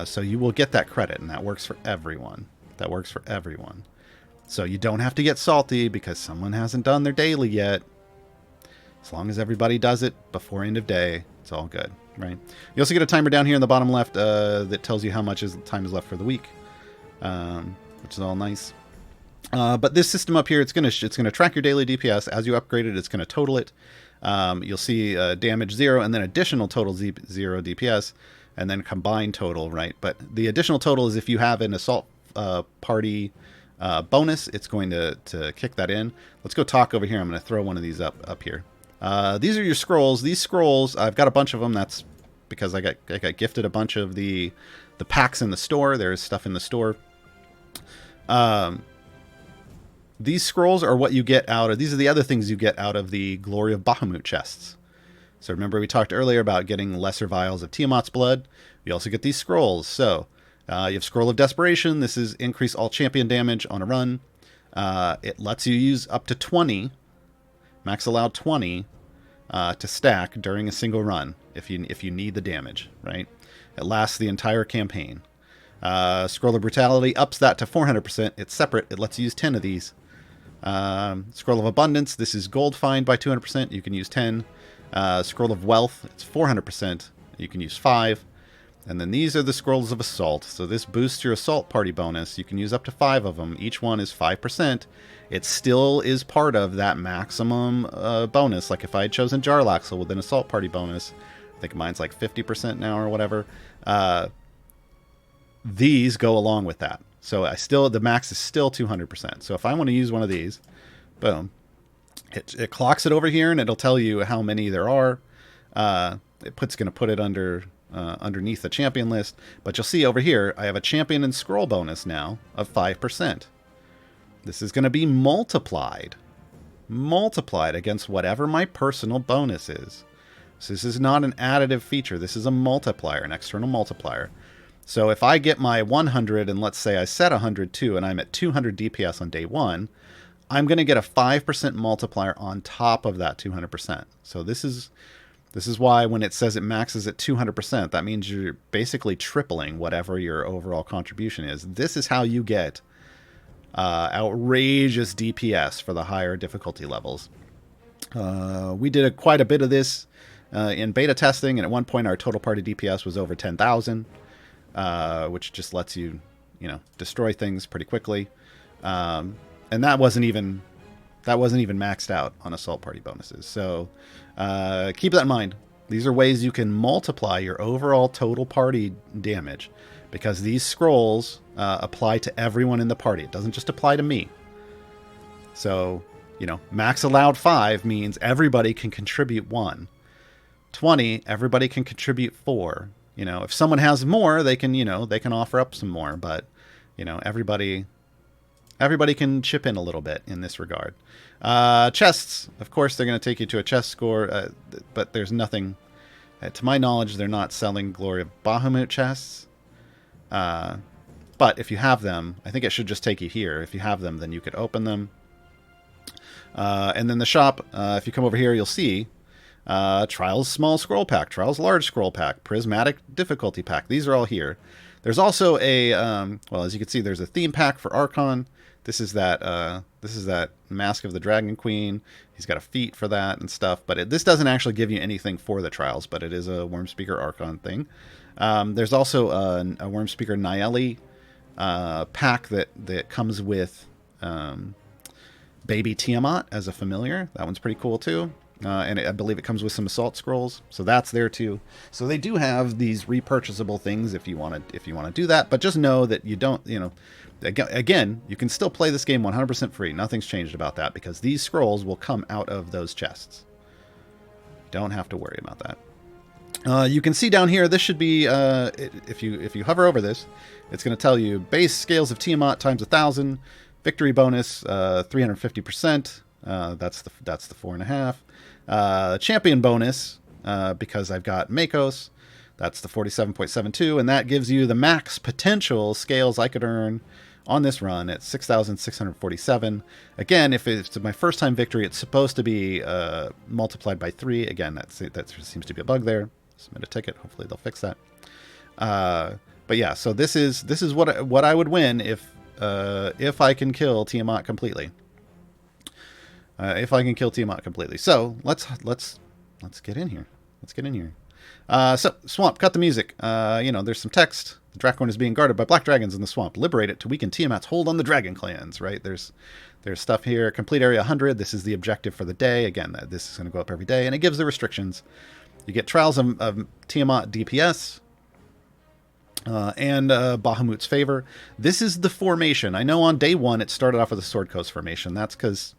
B: So you will get that credit, and that works for everyone. So you don't have to get salty because someone hasn't done their daily yet. As long as everybody does it before end of day, it's all good, right? You also get a timer down here in the bottom left that tells you how much time is left for the week, which is all nice. But this system up here, it's gonna track your daily DPS as you upgrade it. It's gonna total it. You'll see damage 0 and then additional total 0 DPS and then combined total, right? But the additional total is if you have an assault party bonus, it's going to kick that in. Let's go talk over here. I'm going to throw one of these up here. These are your scrolls. These scrolls, I've got a bunch of them. That's because I got gifted a bunch of the packs in the store. There's stuff in the store. These scrolls are what you get out of, these are the other things you get out of the Glory of Bahamut chests. So remember we talked earlier about getting lesser vials of Tiamat's blood. You also get these scrolls. So you have Scroll of Desperation. This is increase all champion damage on a run. It lets you use up to 20 Max allowed 20 to stack during a single run if you need the damage, right? It lasts the entire campaign. Scroll of Brutality ups that to 400%. It's separate. It lets you use 10 of these. Scroll of Abundance, this is gold find by 200%. You can use 10. Scroll of Wealth, it's 400%. You can use 5. And then these are the Scrolls of Assault. So this boosts your Assault party bonus. You can use up to 5 of them. Each one is 5%. It still is part of that maximum bonus. Like if I had chosen Jarlaxle with an Assault party bonus, I think mine's like 50% now or whatever. These go along with that. So the max is still 200%. So if I want to use one of these, boom, it clocks it over here and it'll tell you how many there are. It's going to put it underneath the champion list. But you'll see over here, I have a champion and scroll bonus now of 5%. This is going to be multiplied against whatever my personal bonus is. So this is not an additive feature. This is a multiplier, an external multiplier. So if I get my 100, and let's say I set 100 too, and I'm at 200 DPS on day 1, I'm going to get a 5% multiplier on top of that 200%. So this is why when it says it maxes at 200%, that means you're basically tripling whatever your overall contribution is. This is how you get outrageous DPS for the higher difficulty levels. We did quite a bit of this in beta testing, and at one point our total party DPS was over 10,000. Which just lets you, destroy things pretty quickly. And that wasn't even maxed out on assault party bonuses. So keep that in mind. These are ways you can multiply your overall total party damage, because these scrolls apply to everyone in the party. It doesn't just apply to me. So, max allowed 5 means everybody can contribute 1. 20, everybody can contribute 4. If someone has more, they can offer up some more, but, everybody can chip in a little bit in this regard. Chests, of course, they're going to take you to a chest score, but there's nothing, to my knowledge, they're not selling Glory of Bahamut chests. But if you have them, I think it should just take you here. If you have them, then you could open them. And then the shop, if you come over here, you'll see Trials Small Scroll Pack, Trials Large Scroll Pack, Prismatic Difficulty Pack. These are all here. There's also a, as you can see, there's a theme pack for Archon. This is that Mask of the Dragon Queen. He's got a feat for that and stuff. But this doesn't actually give you anything for the Trials, but it is a Wormspeaker Archon thing. There's also a Wormspeaker Nayeli pack that comes with Baby Tiamat as a familiar. That one's pretty cool too. And I believe it comes with some assault scrolls, so that's there too. So they do have these repurchasable things if you want to do that. But just know that you don't, again, you can still play this game 100% free. Nothing's changed about that, because these scrolls will come out of those chests. Don't have to worry about that. You can see down here, this should be, if you hover over this, it's going to tell you base scales of Tiamat times 1,000, victory bonus 350%. That's the 4.5. Champion bonus, because I've got Makos, that's the 47.72, and that gives you the max potential scales I could earn on this run at 6,647. Again, if it's my first time victory, it's supposed to be multiplied by 3. Again, that seems to be a bug there. Submit a ticket. Hopefully they'll fix that. But yeah, so this is what I would win if I can kill Tiamat completely. If I can kill Tiamat completely. So let's get in here. So swamp, cut the music. There's some text. The Dracorn is being guarded by black dragons in the swamp. Liberate it to weaken Tiamat's hold on the dragon clans. Right? There's stuff here. Complete area 100. This is the objective for the day. Again, this is going to go up every day, and it gives the restrictions. You get Trials of Tiamat DPS. And Bahamut's Favor. This is the formation. I know on day 1 it started off with a Sword Coast formation. That's because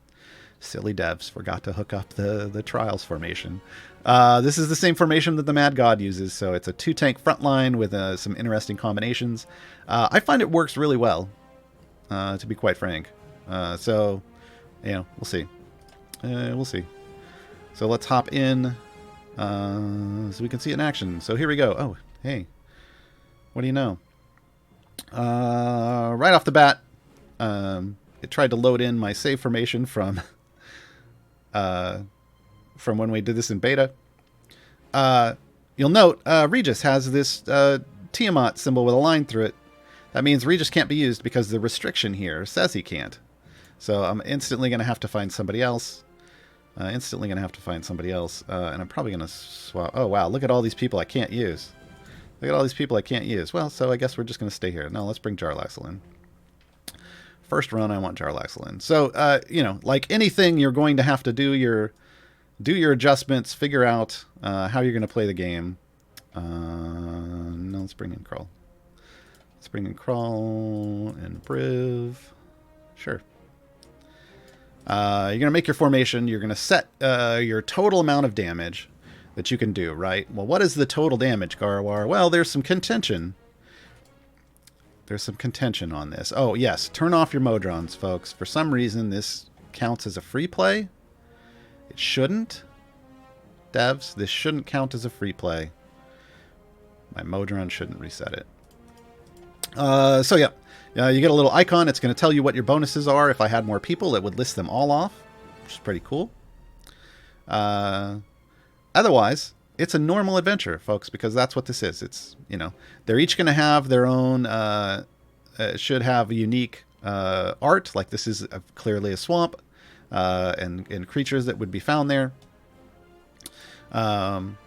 B: silly devs forgot to hook up the Trials formation. This is the same formation that the Mad God uses, so it's a 2-tank front line with some interesting combinations. I find it works really well, to be quite frank. So, we'll see. We'll see. So let's hop in so we can see it in action. So here we go. Oh, hey. What do you know? Right off the bat, it tried to load in my save formation from from when we did this in beta. You'll note Regis has this Tiamat symbol with a line through it. That means Regis can't be used because the restriction here says he can't. So I'm instantly going to have to find somebody else. And I'm probably going to swap. Oh, wow. Look at all these people I can't use. Well, so I guess we're just going to stay here. No, let's bring Jarlaxle in. First run, I want Jarlaxle in. So, like anything, you're going to have to do your adjustments, figure out how you're going to play the game. No, let's bring in Krull. And Briv. Sure. You're going to make your formation. You're going to set your total amount of damage that you can do, right? Well, what is the total damage, Gaarawarr? Well, there's some contention. On this. Oh, yes. Turn off your Modrons, folks. For some reason, this counts as a free play. It shouldn't. Devs, this shouldn't count as a free play. My Modron shouldn't reset it. So, yeah. You get a little icon. It's going to tell you what your bonuses are. If I had more people, it would list them all off, which is pretty cool. Otherwise, it's a normal adventure, folks, because that's what this is. It's, they're each going to have their own, should have a unique art. Like this is clearly a swamp and creatures that would be found there. And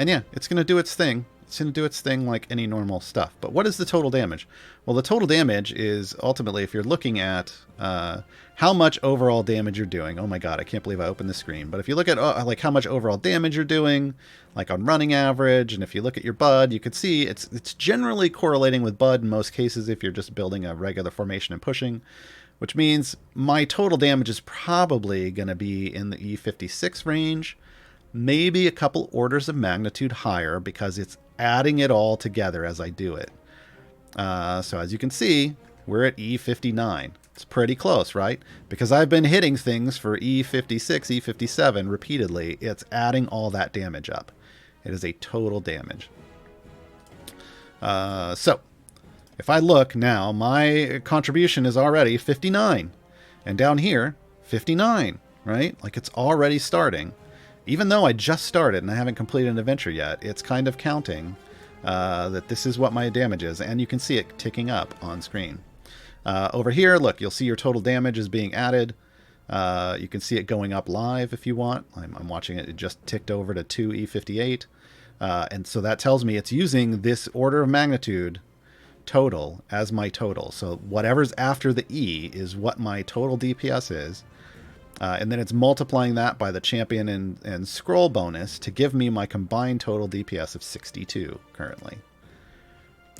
B: yeah, it's going to do its thing. It's going to do its thing like any normal stuff. But what is the total damage? Well, the total damage is ultimately, if you're looking at how much overall damage you're doing. Oh my god, I can't believe I opened the screen. But if you look at like how much overall damage you're doing, like on running average, and if you look at your Bud, you can see it's generally correlating with Bud in most cases if you're just building a regular formation and pushing, which means my total damage is probably going to be in the E56 range, maybe a couple orders of magnitude higher because it's adding it all together as I do it. So as you can see, we're at E59. It's pretty close, right? Because I've been hitting things for E56, E57 repeatedly. It's adding all that damage up. It is a total damage. So if I look now, my contribution is already 59. And down here, 59, right? Like it's already starting. Even though I just started and I haven't completed an adventure yet, it's kind of counting that this is what my damage is. And you can see it ticking up on screen. Over here, look, you'll see your total damage is being added. You can see it going up live if you want. I'm watching it. It just ticked over to 2 E58. And so that tells me it's using this order of magnitude total as my total. So whatever's after the E is what my total DPS is. And then it's multiplying that by the champion and scroll bonus to give me my combined total DPS of 62 currently.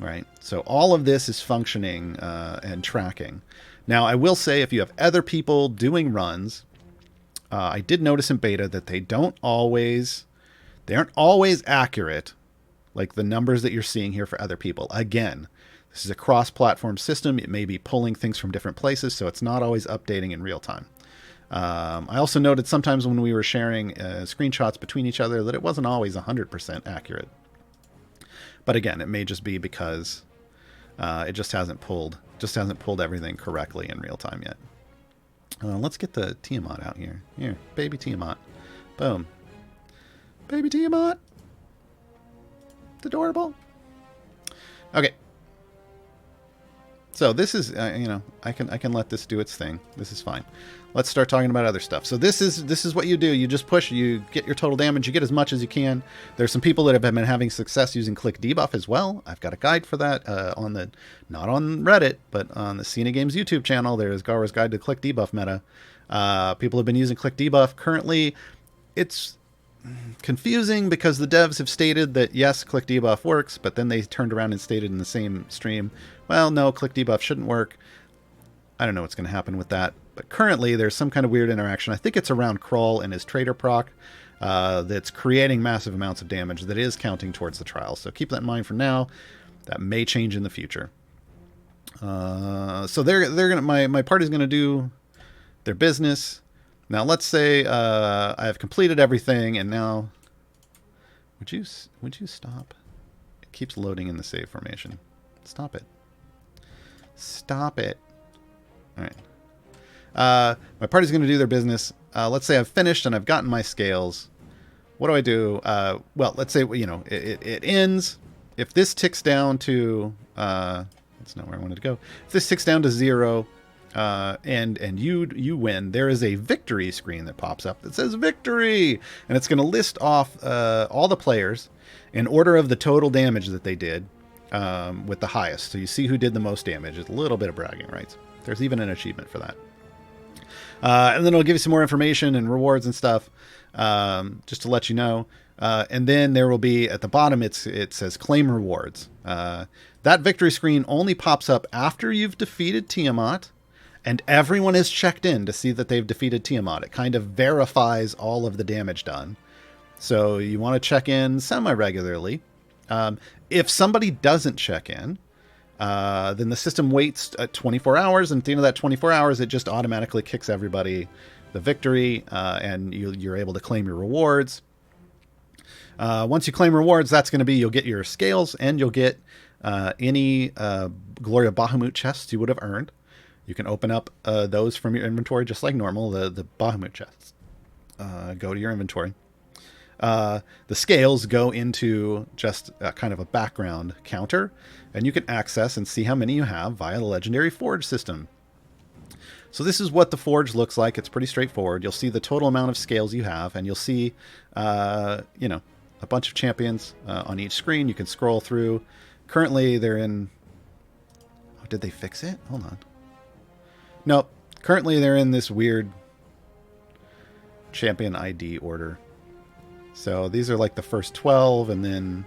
B: Right? So all of this is functioning and tracking. Now, I will say if you have other people doing runs, I did notice in beta that they aren't always accurate, like the numbers that you're seeing here for other people. Again, this is a cross-platform system. It may be pulling things from different places, so it's not always updating in real time. I also noted sometimes when we were sharing screenshots between each other that it wasn't always 100% accurate. But again, it may just be because it just hasn't pulled everything correctly in real time yet. Let's get the Tiamat out here. Here, baby Tiamat. Boom. Baby Tiamat. It's adorable. Okay. So this is, I can let this do its thing. This is fine. Let's start talking about other stuff. So this is what you do. You just push. You get your total damage. You get as much as you can. There's some people that have been having success using click debuff as well. I've got a guide for that not on Reddit, but on the Cena Games YouTube channel. There's Gaarawarr's Guide to Click Debuff Meta. People have been using click debuff. Currently, it's confusing because the devs have stated that yes, click debuff works, but then they turned around and stated in the same stream, well, no, click debuff shouldn't work. I don't know what's going to happen with that. But currently, there's some kind of weird interaction. I think it's around Krull and his Trader proc that's creating massive amounts of damage that is counting towards the trial. So keep that in mind for now. That may change in the future. So they're gonna my party's gonna do their business. Now let's say I have completed everything, and now would you stop? It keeps loading in the save formation. Stop it. Stop it. All right. My party's going to do their business. let's say I've finished and I've gotten my scales. What do I do? Well, let's say, it ends. If this ticks down to, that's not where I wanted to go. If this ticks down to 0, and you win, there is a victory screen that pops up that says victory, and it's going to list off all the players in order of the total damage that they did, with the highest. So you see who did the most damage. It's a little bit of bragging rights. There's even an achievement for that. And then it'll give you some more information and rewards and stuff, just to let you know. And then there will be at the bottom, it says claim rewards. That victory screen only pops up after you've defeated Tiamat and everyone is checked in to see that they've defeated Tiamat. It kind of verifies all of the damage done. So you want to check in semi-regularly. If somebody doesn't check in, then the system waits 24 hours, and at the end of that 24 hours, it just automatically kicks everybody the victory, and you're able to claim your rewards. Once you claim rewards, that's going to be, you'll get your scales, and you'll get any Gloria Bahamut chests you would have earned. You can open up those from your inventory just like normal, the Bahamut chests. Go to your inventory. The scales go into just kind of a background counter, and you can access and see how many you have via the Legendary Forge system. So this is what the Forge looks like. It's pretty straightforward. You'll see the total amount of scales you have, and you'll see, a bunch of champions on each screen. You can scroll through. Currently, they're in... Oh, did they fix it? Hold on. Nope. Currently, they're in this weird champion ID order. So these are like the first 12, and then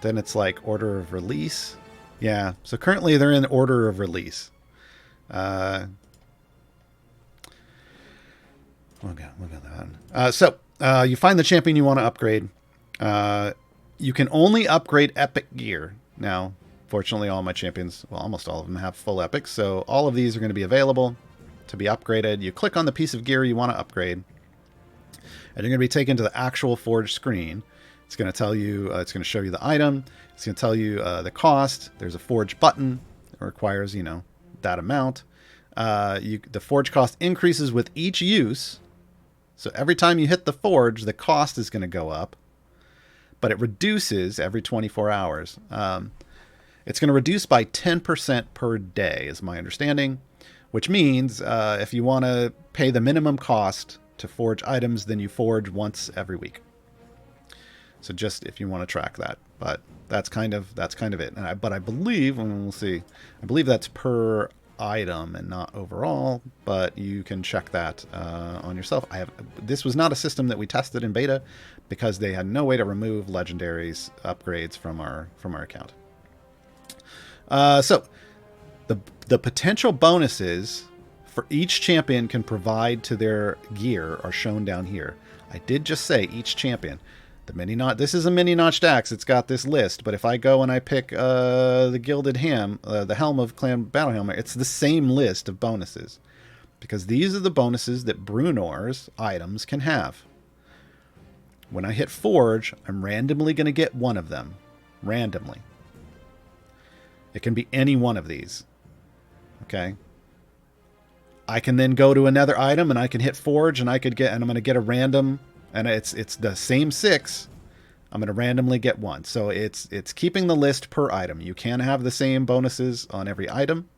B: it's like order of release. Yeah. So currently they're in order of release. We'll get that. So you find the champion you want to upgrade. You can only upgrade epic gear. Now, fortunately, all my champions, well, almost all of them have full epics. So all of these are going to be available to be upgraded. You click on the piece of gear you want to upgrade, and you're going to be taken to the actual Forge screen. It's going to tell you, it's going to show you the item. It's going to tell you the cost. There's a Forge button. It requires, that amount. The Forge cost increases with each use. So every time you hit the Forge, the cost is going to go up. But it reduces every 24 hours. It's going to reduce by 10% per day, is my understanding. Which means if you want to pay the minimum cost to forge items, then you forge once every week. So just if you want to track that, but that's kind of it. But I believe, and we'll see, I believe that's per item and not overall. But you can check that on yourself. This was not a system that we tested in beta because they had no way to remove legendaries upgrades from our account. So the potential bonuses for each champion can provide to their gear are shown down here. I did just say each champion. This is a mini notched axe. It's got this list, but if I go and I pick the Gilded Ham, the Helm of Clan Battle Helm, it's the same list of bonuses, because these are the bonuses that Brunor's items can have. When I hit Forge, I'm randomly going to get one of them. Randomly. It can be any one of these. Okay. I can then go to another item and I can hit Forge and I'm going to get a random, and it's the same 6. I'm going to randomly get one. So it's keeping the list per item. You can have the same bonuses on every item.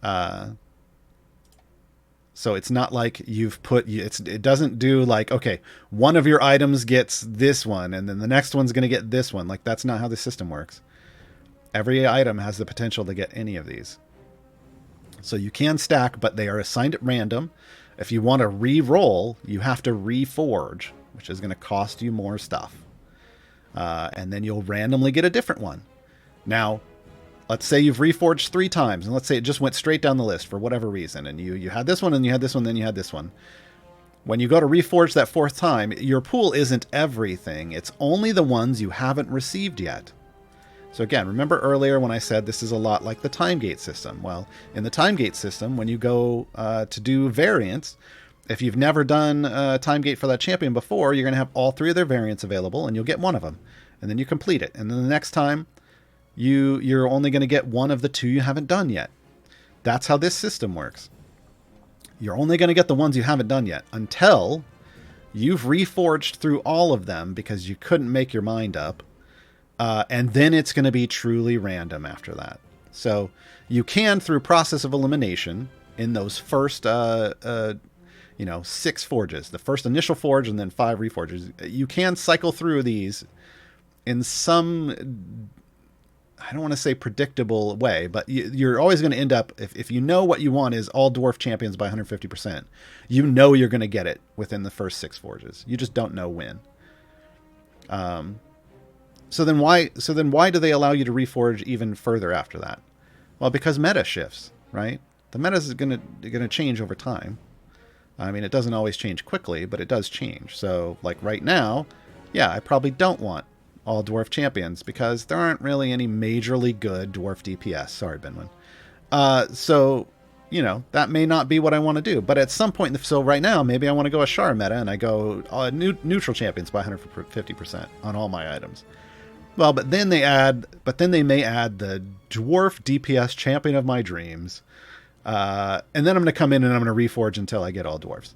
B: So it's not like it doesn't do like, okay, one of your items gets this one and then the next one's going to get this one. Like, that's not how the system works. Every item has the potential to get any of these. So you can stack, but they are assigned at random. If you want to re-roll, you have to reforge, which is going to cost you more stuff. And then you'll randomly get a different one. Now, let's say you've reforged 3 times, and let's say it just went straight down the list for whatever reason, and you had this one, and you had this one, then you had this one. When you go to reforge that 4th time, your pool isn't everything. It's only the ones you haven't received yet. So again, remember earlier when I said this is a lot like the time gate system? Well, in the time gate system, when you go to do variants, if you've never done a time gate for that champion before, you're going to have all 3 of their variants available, and you'll get one of them. And then you complete it. And then the next time, you're only going to get one of the 2 you haven't done yet. That's how this system works. You're only going to get the ones you haven't done yet until you've reforged through all of them because you couldn't make your mind up. And then it's going to be truly random after that. So you can, through process of elimination, in those first 6 forges, the first initial forge and then 5 reforges, you can cycle through these in some, I don't want to say predictable way, but you're always going to end up, if you know what you want is all dwarf champions by 150%, you know you're going to get it within the first 6 forges. You just don't know when. So then why do they allow you to reforge even further after that? Well, because meta shifts, right? The meta is going to change over time. I mean, it doesn't always change quickly, but it does change. So, like right now, yeah, I probably don't want all dwarf champions because there aren't really any majorly good dwarf DPS. Sorry, Benwin. So, that may not be what I want to do. But at some point, so right now, maybe I want to go a Shara meta and I go neutral champions by 150% on all my items. Well, but then they may add the dwarf DPS champion of my dreams. And then I'm going to come in and I'm going to reforge until I get all dwarves.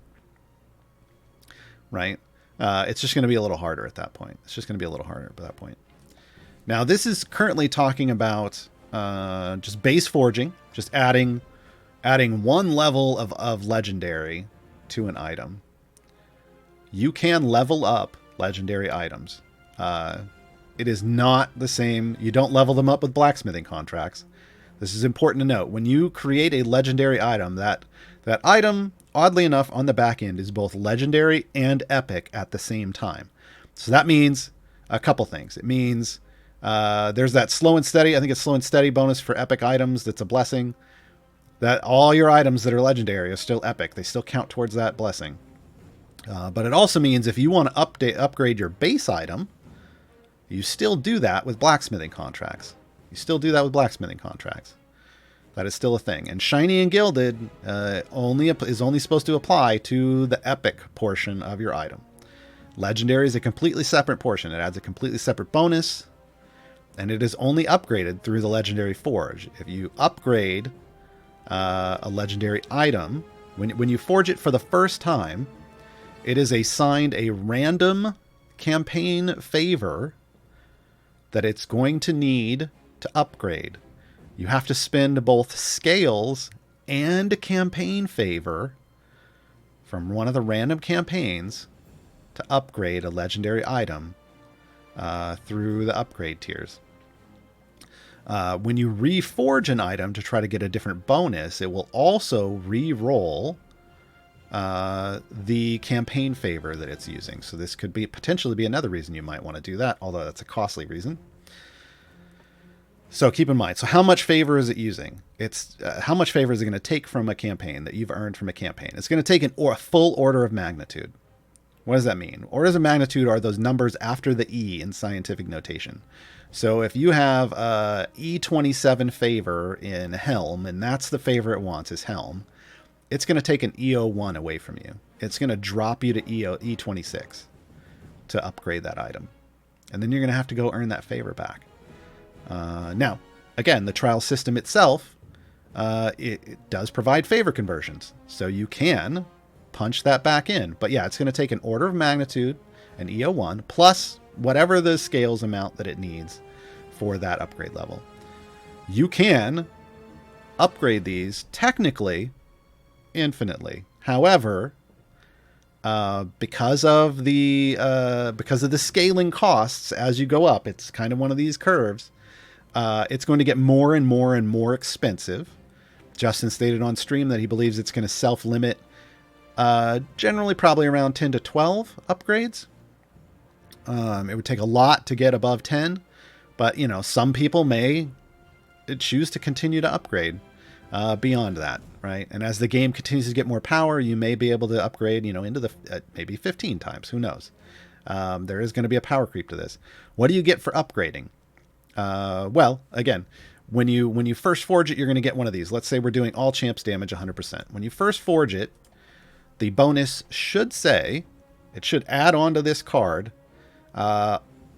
B: Right? It's just going to be a little harder at that point. Now, this is currently talking about just base forging, just adding 1 level of legendary to an item. You can level up legendary items. It is not the same. You don't level them up with blacksmithing contracts. This is important to note. When you create a legendary item, that item, oddly enough, on the back end is both legendary and epic at the same time. So that means a couple things. It means there's that slow and steady. I think it's slow and steady bonus for epic items. That's a blessing. That all your items that are legendary are still epic. They still count towards that blessing. But it also means if you want to upgrade your base item, you still do that with blacksmithing contracts. That is still a thing. And Shiny and Gilded is only supposed to apply to the epic portion of your item. Legendary is a completely separate portion. It adds a completely separate bonus. And it is only upgraded through the Legendary Forge. If you upgrade a legendary item, when you forge it for the first time, it is assigned a random campaign favor that it's going to need to upgrade. You have to spend both scales and campaign favor from one of the random campaigns to upgrade a legendary item through the upgrade tiers. When you reforge an item to try to get a different bonus, it will also re-roll the campaign favor that it's using. So this could potentially be another reason you might want to do that, although that's a costly reason. So keep in mind. So how much favor is it using? How much favor is it going to take from a campaign that you've earned from a campaign? It's going to take a full order of magnitude. What does that mean? Orders of magnitude are those numbers after the E in scientific notation. So if you have E27 favor in Helm, and that's the favor it wants is Helm, it's going to take an E01 away from you. It's going to drop you to E26 to upgrade that item. And then you're going to have to go earn that favor back. Now, again, the trial system itself, it does provide favor conversions. So you can punch that back in. But yeah, it's going to take an order of magnitude, an E01, plus whatever the scales amount that it needs for that upgrade level. You can upgrade these technically infinitely. However, because of the scaling costs as you go up, it's kind of one of these curves. It's going to get more and more and more expensive. Justin stated on stream that he believes it's going to self-limit generally probably around 10 to 12 upgrades. It would take a lot to get above 10, but some people may choose to continue to upgrade beyond that, right? And as the game continues to get more power, you may be able to upgrade, into the maybe 15 times. Who knows? There is going to be a power creep to this. What do you get for upgrading? Well, again, when you first forge it, you're going to get one of these. Let's say we're doing all champs damage 100%. When you first forge it, the bonus should say, it should add on to this card,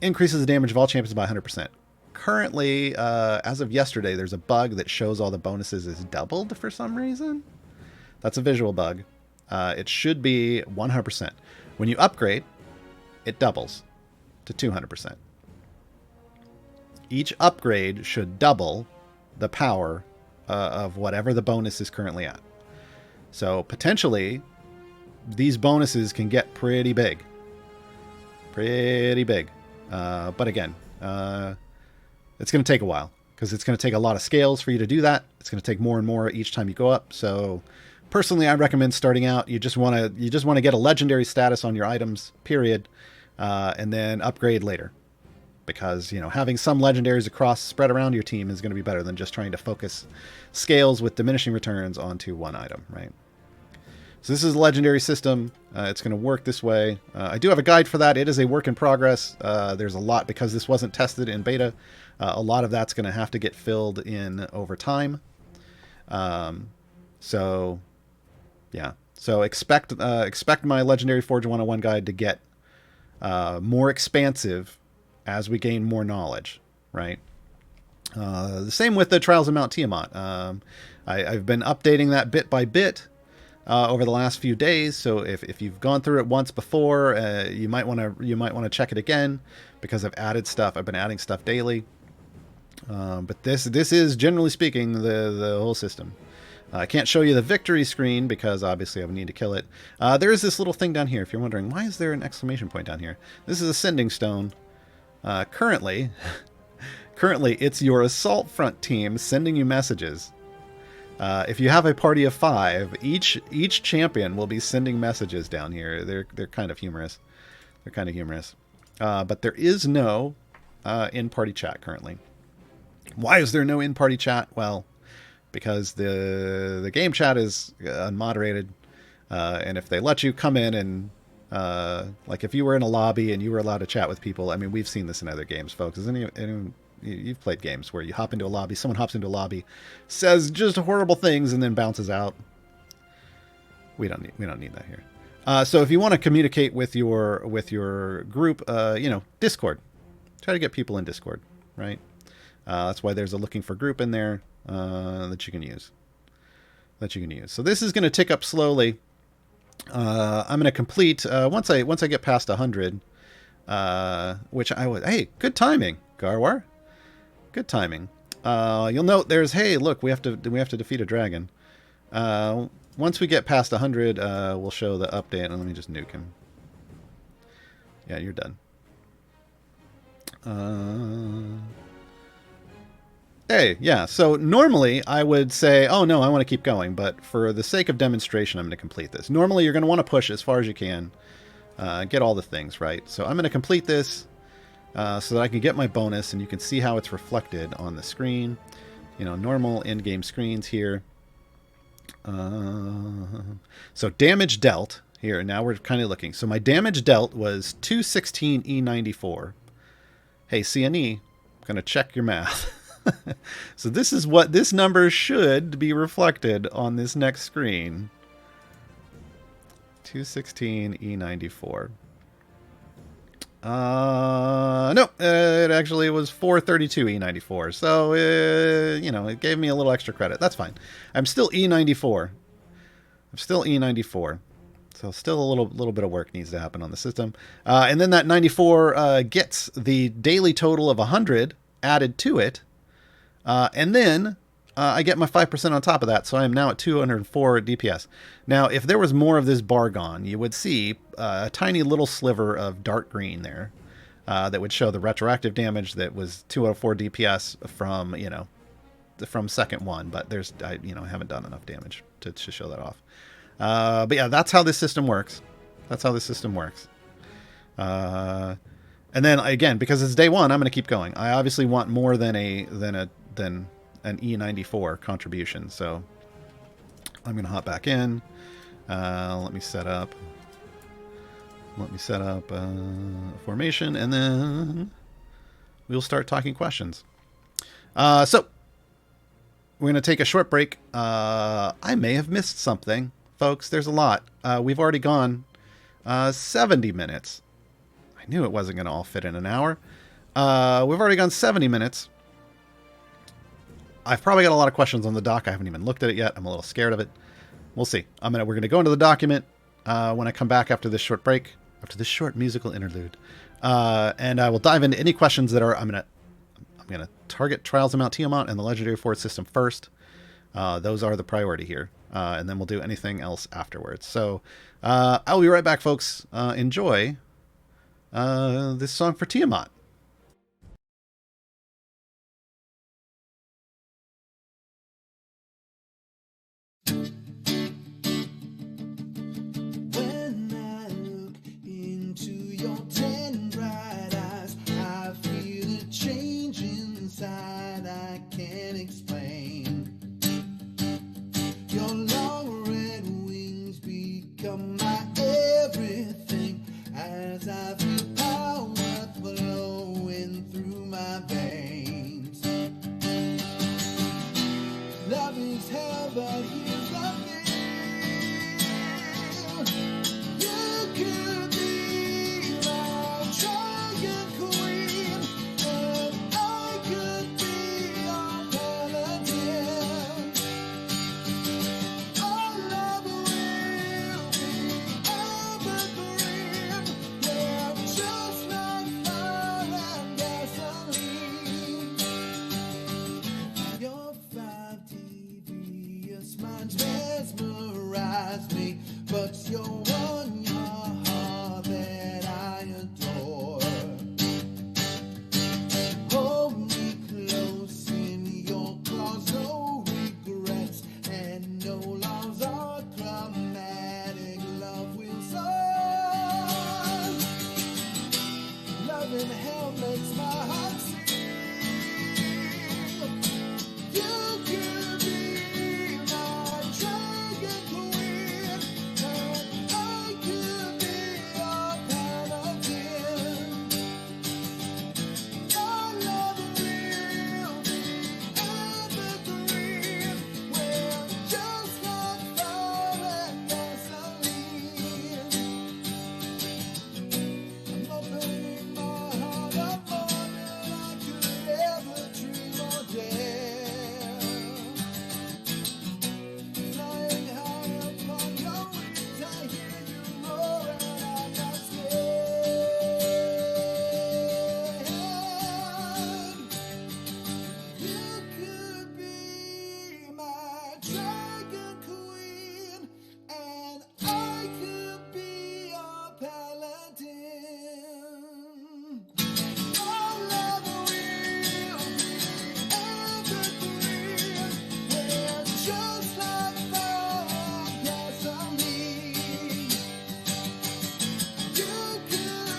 B: increases the damage of all champions by 100%. Currently, as of yesterday, there's a bug that shows all the bonuses is doubled for some reason. That's a visual bug. It should be 100%. When you upgrade, it doubles to 200%. Each upgrade should double the power of whatever the bonus is currently at. So potentially, these bonuses can get pretty big. Pretty big. But again, it's going to take a while, because it's going to take a lot of scales for you to do that. It's going to take more and more each time you go up. So personally, I recommend starting out. You just want to get a legendary status on your items, period, and then upgrade later. Because, having some legendaries spread around your team is going to be better than just trying to focus scales with diminishing returns onto one item, right? So this is a legendary system. It's going to work this way. I do have a guide for that. It is a work in progress. There's a lot, because this wasn't tested in beta. A lot of that's going to have to get filled in over time. So expect my Legendary Forge 101 guide to get more expansive as we gain more knowledge, right? The same with the Trials of Mount Tiamat. I've been updating that bit by bit over the last few days. So if you've gone through it once before, you might want to check it again, because I've added stuff. I've been adding stuff daily. But this is, generally speaking, the whole system. I can't show you the victory screen because obviously I would need to kill it. There is this little thing down here. If you're wondering, why is there an exclamation point down here? This is a sending stone. Currently, it's your assault front team sending you messages. If you have a party of 5, each champion will be sending messages down here. They're kind of humorous. But there is no in-party chat currently. Why is there no in-party chat? Well, because the game chat is unmoderated, and if they let you come in and like if you were in a lobby and you were allowed to chat with people, I mean, we've seen this in other games, folks. You've played games where you hop into a lobby, someone hops into a lobby, says just horrible things, and then bounces out. We don't need that here. So if you want to communicate with your group, Discord. Try to get people in Discord, right? That's why there's a looking for group in there that you can use. So this is going to tick up slowly. I'm going to complete once I get past 100, which I would. Hey, good timing, Gaarawarr. Good timing. You'll note there's, hey, look, we have to defeat a dragon. Once we get past 100, we'll show the update. And let me just nuke him. Yeah, you're done. Hey, yeah, so normally I would say, oh no, I want to keep going, but for the sake of demonstration, I'm going to complete this. Normally you're going to want to push as far as you can, get all the things, right? So I'm going to complete this so that I can get my bonus, and you can see how it's reflected on the screen. Normal in-game screens here. So damage dealt, here, now we're kind of looking. So my damage dealt was 216 E94. Hey, CNE, I'm going to check your math. So this is what this number should be reflected on this next screen. 216 E94. No, it actually was 432 E94. So, it gave me a little extra credit. That's fine. I'm still E94. So still a little bit of work needs to happen on the system. And then that 94 gets the daily total of 100 added to it. And then I get my 5% on top of that, so I am now at 204 DPS. Now, if there was more of this bar gone, you would see a tiny little sliver of dark green there that would show the retroactive damage that was 204 DPS from second one. But I haven't done enough damage to show that off. But yeah, that's how this system works. And then again, because it's day one, I'm going to keep going. I obviously want more than an E94 contribution, so I'm going to hop back in. Let me set up formation, and then we'll start talking questions. So we're going to take a short break. I may have missed something, folks. There's a lot. We've already gone 70 minutes. I knew it wasn't going to all fit in an hour. We've already gone 70 minutes. I've probably got a lot of questions on the dock. I haven't even looked at it yet. I'm a little scared of it. we'll see. We're gonna go into the document when I come back after this short break, after this short musical interlude, and I will dive into any questions that are. I'm gonna target Trials of Mount Tiamat and the Legendary Forest system first. Those are the priority here, and then we'll do anything else afterwards. So I'll be right back, folks. Enjoy this song for Tiamat.
A: When I look into your tan bright eyes, I feel a change inside I can't explain. Your long red wings become my everything as I feel power flowing through my veins. Love is hell, but here's the thing. You could be my dragon queen, and I could be your paladin. Our love will be evergreen. We're just like fire and gasoline. Your 5D smiles mesmerize me, but you're one heart that I adore. Hold me close in your claws, no regrets and no laws are chromatic. Love will soar. Love in hell makes my heart sing. You could be my dragon queen, and I could be your paladin. Our love will be evergreen. We're just like fire and gasoline. I'm opening my heart up more than I could ever dream or dare. Flying high upon your wings, I hear you roar and I'm not scared. You could be my dragon queen, and I could be your paladin. Our love will be evergreen. We're just like fire and gasoline. You could be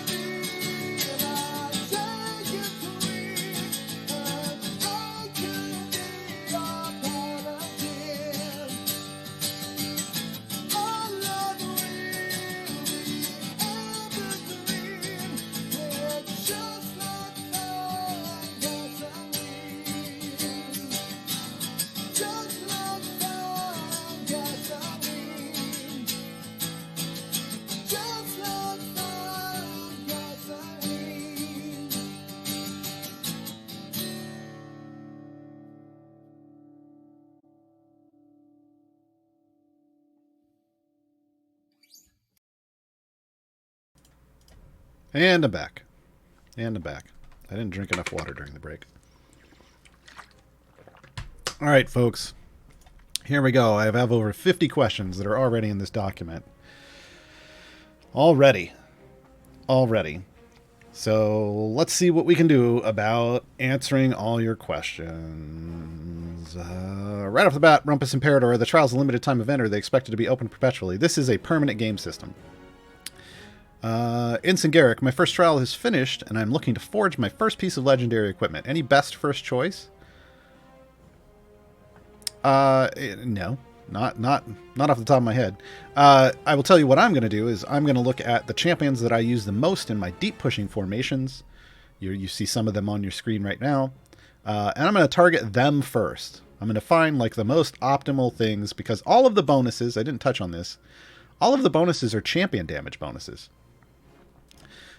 A: my dragon queen, and I could be your paladin. Our love will be evergreen. We're just like fire and gasoline. Just like fire and gasoline. Just like fire and gasoline.
B: And I'm back. And I'm back. I didn't drink enough water during the break. All right, folks. Here we go. I have over 50 questions that are already in this document. Already. So let's see what we can do about answering all your questions. Right off the bat, Rumpus Imperator, the trial's a limited time event, or are they expected to be open perpetually? This is a permanent game system. Ensign Garrick, my first trial is finished, and I'm looking to forge my first piece of legendary equipment. Any best first choice? No. Not off the top of my head. I will tell you what I'm going to do is I'm going to look at the champions that I use the most in my deep pushing formations. You see some of them on your screen right now. And I'm going to target them first. I'm going to find like the most optimal things, because all of the bonuses, I didn't touch on this, all of the bonuses are champion damage bonuses.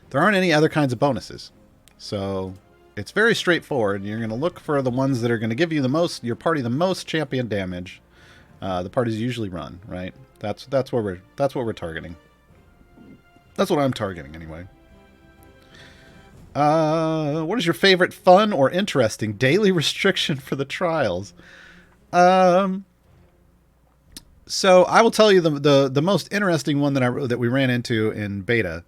B: There aren't any other kinds of bonuses. So it's very straightforward. You're going to look for the ones that are going to give you the most, your party the most champion damage. The parties usually run, right? That's what we're targeting. That's what I'm targeting anyway. What is your favorite fun or interesting daily restriction for the trials? So I will tell you the most interesting one that we ran into in beta,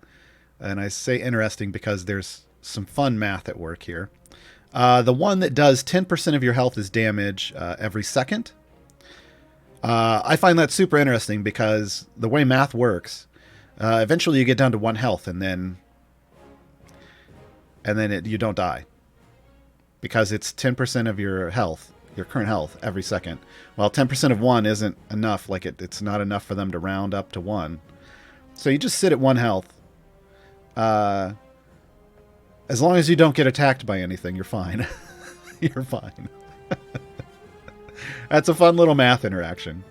B: and I say interesting because there's some fun math at work here. The one that does 10% of your health is damage every second. I find that super interesting because the way math works, eventually you get down to 1 health, and then you don't die because it's 10% of your health, your current health, every second. Well, 10% of 1 isn't enough. Like it's not enough for them to round up to 1. So you just sit at 1 health. As long as you don't get attacked by anything, you're fine. You're fine. That's a fun little math interaction.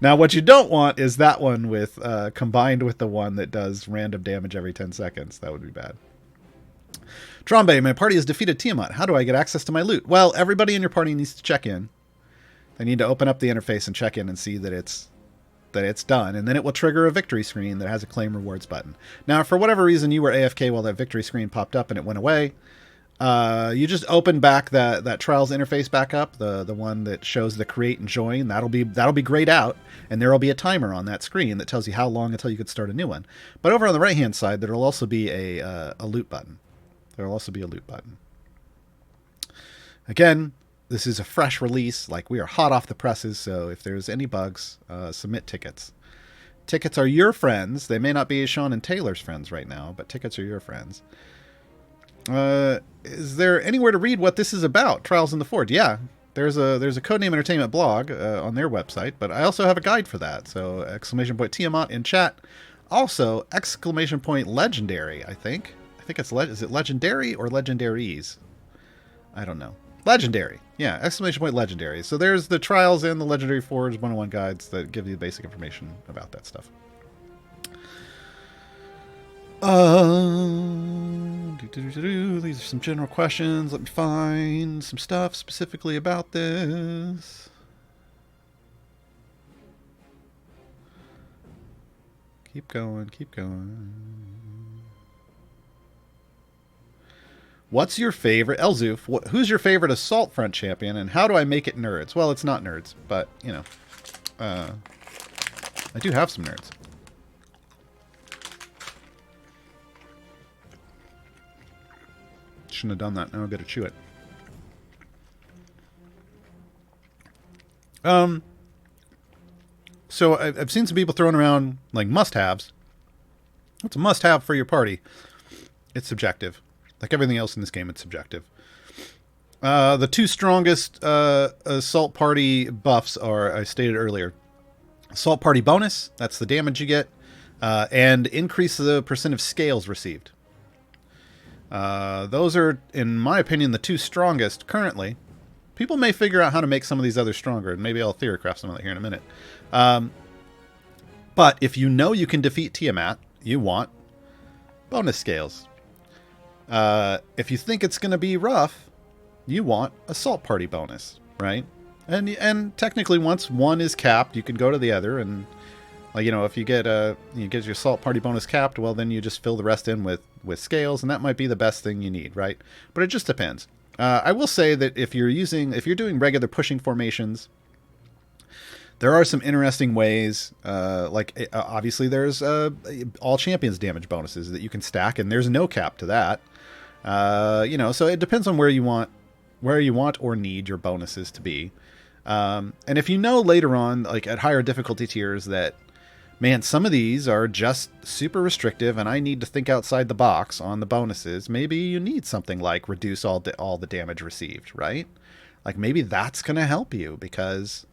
B: Now, what you don't want is that one with combined with the one that does random damage every 10 seconds. That would be bad. Trombe, my party has defeated Tiamat. How do I get access to my loot? Well, everybody in your party needs to check in. They need to open up the interface and check in and see that it's done, and then it will trigger a victory screen that has a claim rewards button. Now, if for whatever reason you were AFK while that victory screen popped up and it went away, you just open back that trials interface back up, the one that shows the create and join. That'll be grayed out, and there will be a timer on that screen that tells you how long until you could start a new one. But over on the right hand side, there will also be a loot button. Again, this is a fresh release. Like, we are hot off the presses, so if there's any bugs, submit tickets. Tickets are your friends. They may not be Sean and Taylor's friends right now, but tickets are your friends. Is there anywhere to read what this is about? Trials in the Forge. Yeah, there's a Codename Entertainment blog on their website, but I also have a guide for that. So !Tiamat in chat. Also !Legendary. I think it's is it Legendary or Legendaries? I don't know. Legendary. Yeah, !Legendary. So there's the Trials and the Legendary Forge 101 guides that give you basic information about that stuff. These are some general questions. Let me find some stuff specifically about this. Keep going. What's your favorite Elzoof? Who's your favorite Assault Front champion, and how do I make it nerds? Well, it's not nerds, but you know, I do have some nerds. Shouldn't have done that. Now I've got to chew it. So I've seen some people throwing around like must-haves. What's a must-have for your party? It's subjective. Like everything else in this game, it's subjective. The 2 strongest Assault Party buffs are, I stated earlier, Assault Party bonus, that's the damage you get, and increase the percent of scales received. Those are, in my opinion, the 2 strongest currently. People may figure out how to make some of these others stronger, and maybe I'll theorycraft some of that here in a minute. But if you know you can defeat Tiamat, you want bonus scales. If you think it's going to be rough, you want Assault Party bonus, right? And technically, once one is capped, you can go to the other, and like, you know, if you get your Assault Party bonus capped, well, then you just fill the rest in with scales, and that might be the best thing you need, right? But it just depends. I will say that if you're doing regular pushing formations, there are some interesting ways. Obviously, there's all champions damage bonuses that you can stack, and there's no cap to that. So it depends on where you want or need your bonuses to be. And if you know later on, like at higher difficulty tiers, that man, some of these are just super restrictive, and I need to think outside the box on the bonuses. Maybe you need something like reduce all the damage received, right? Like maybe that's going to help you because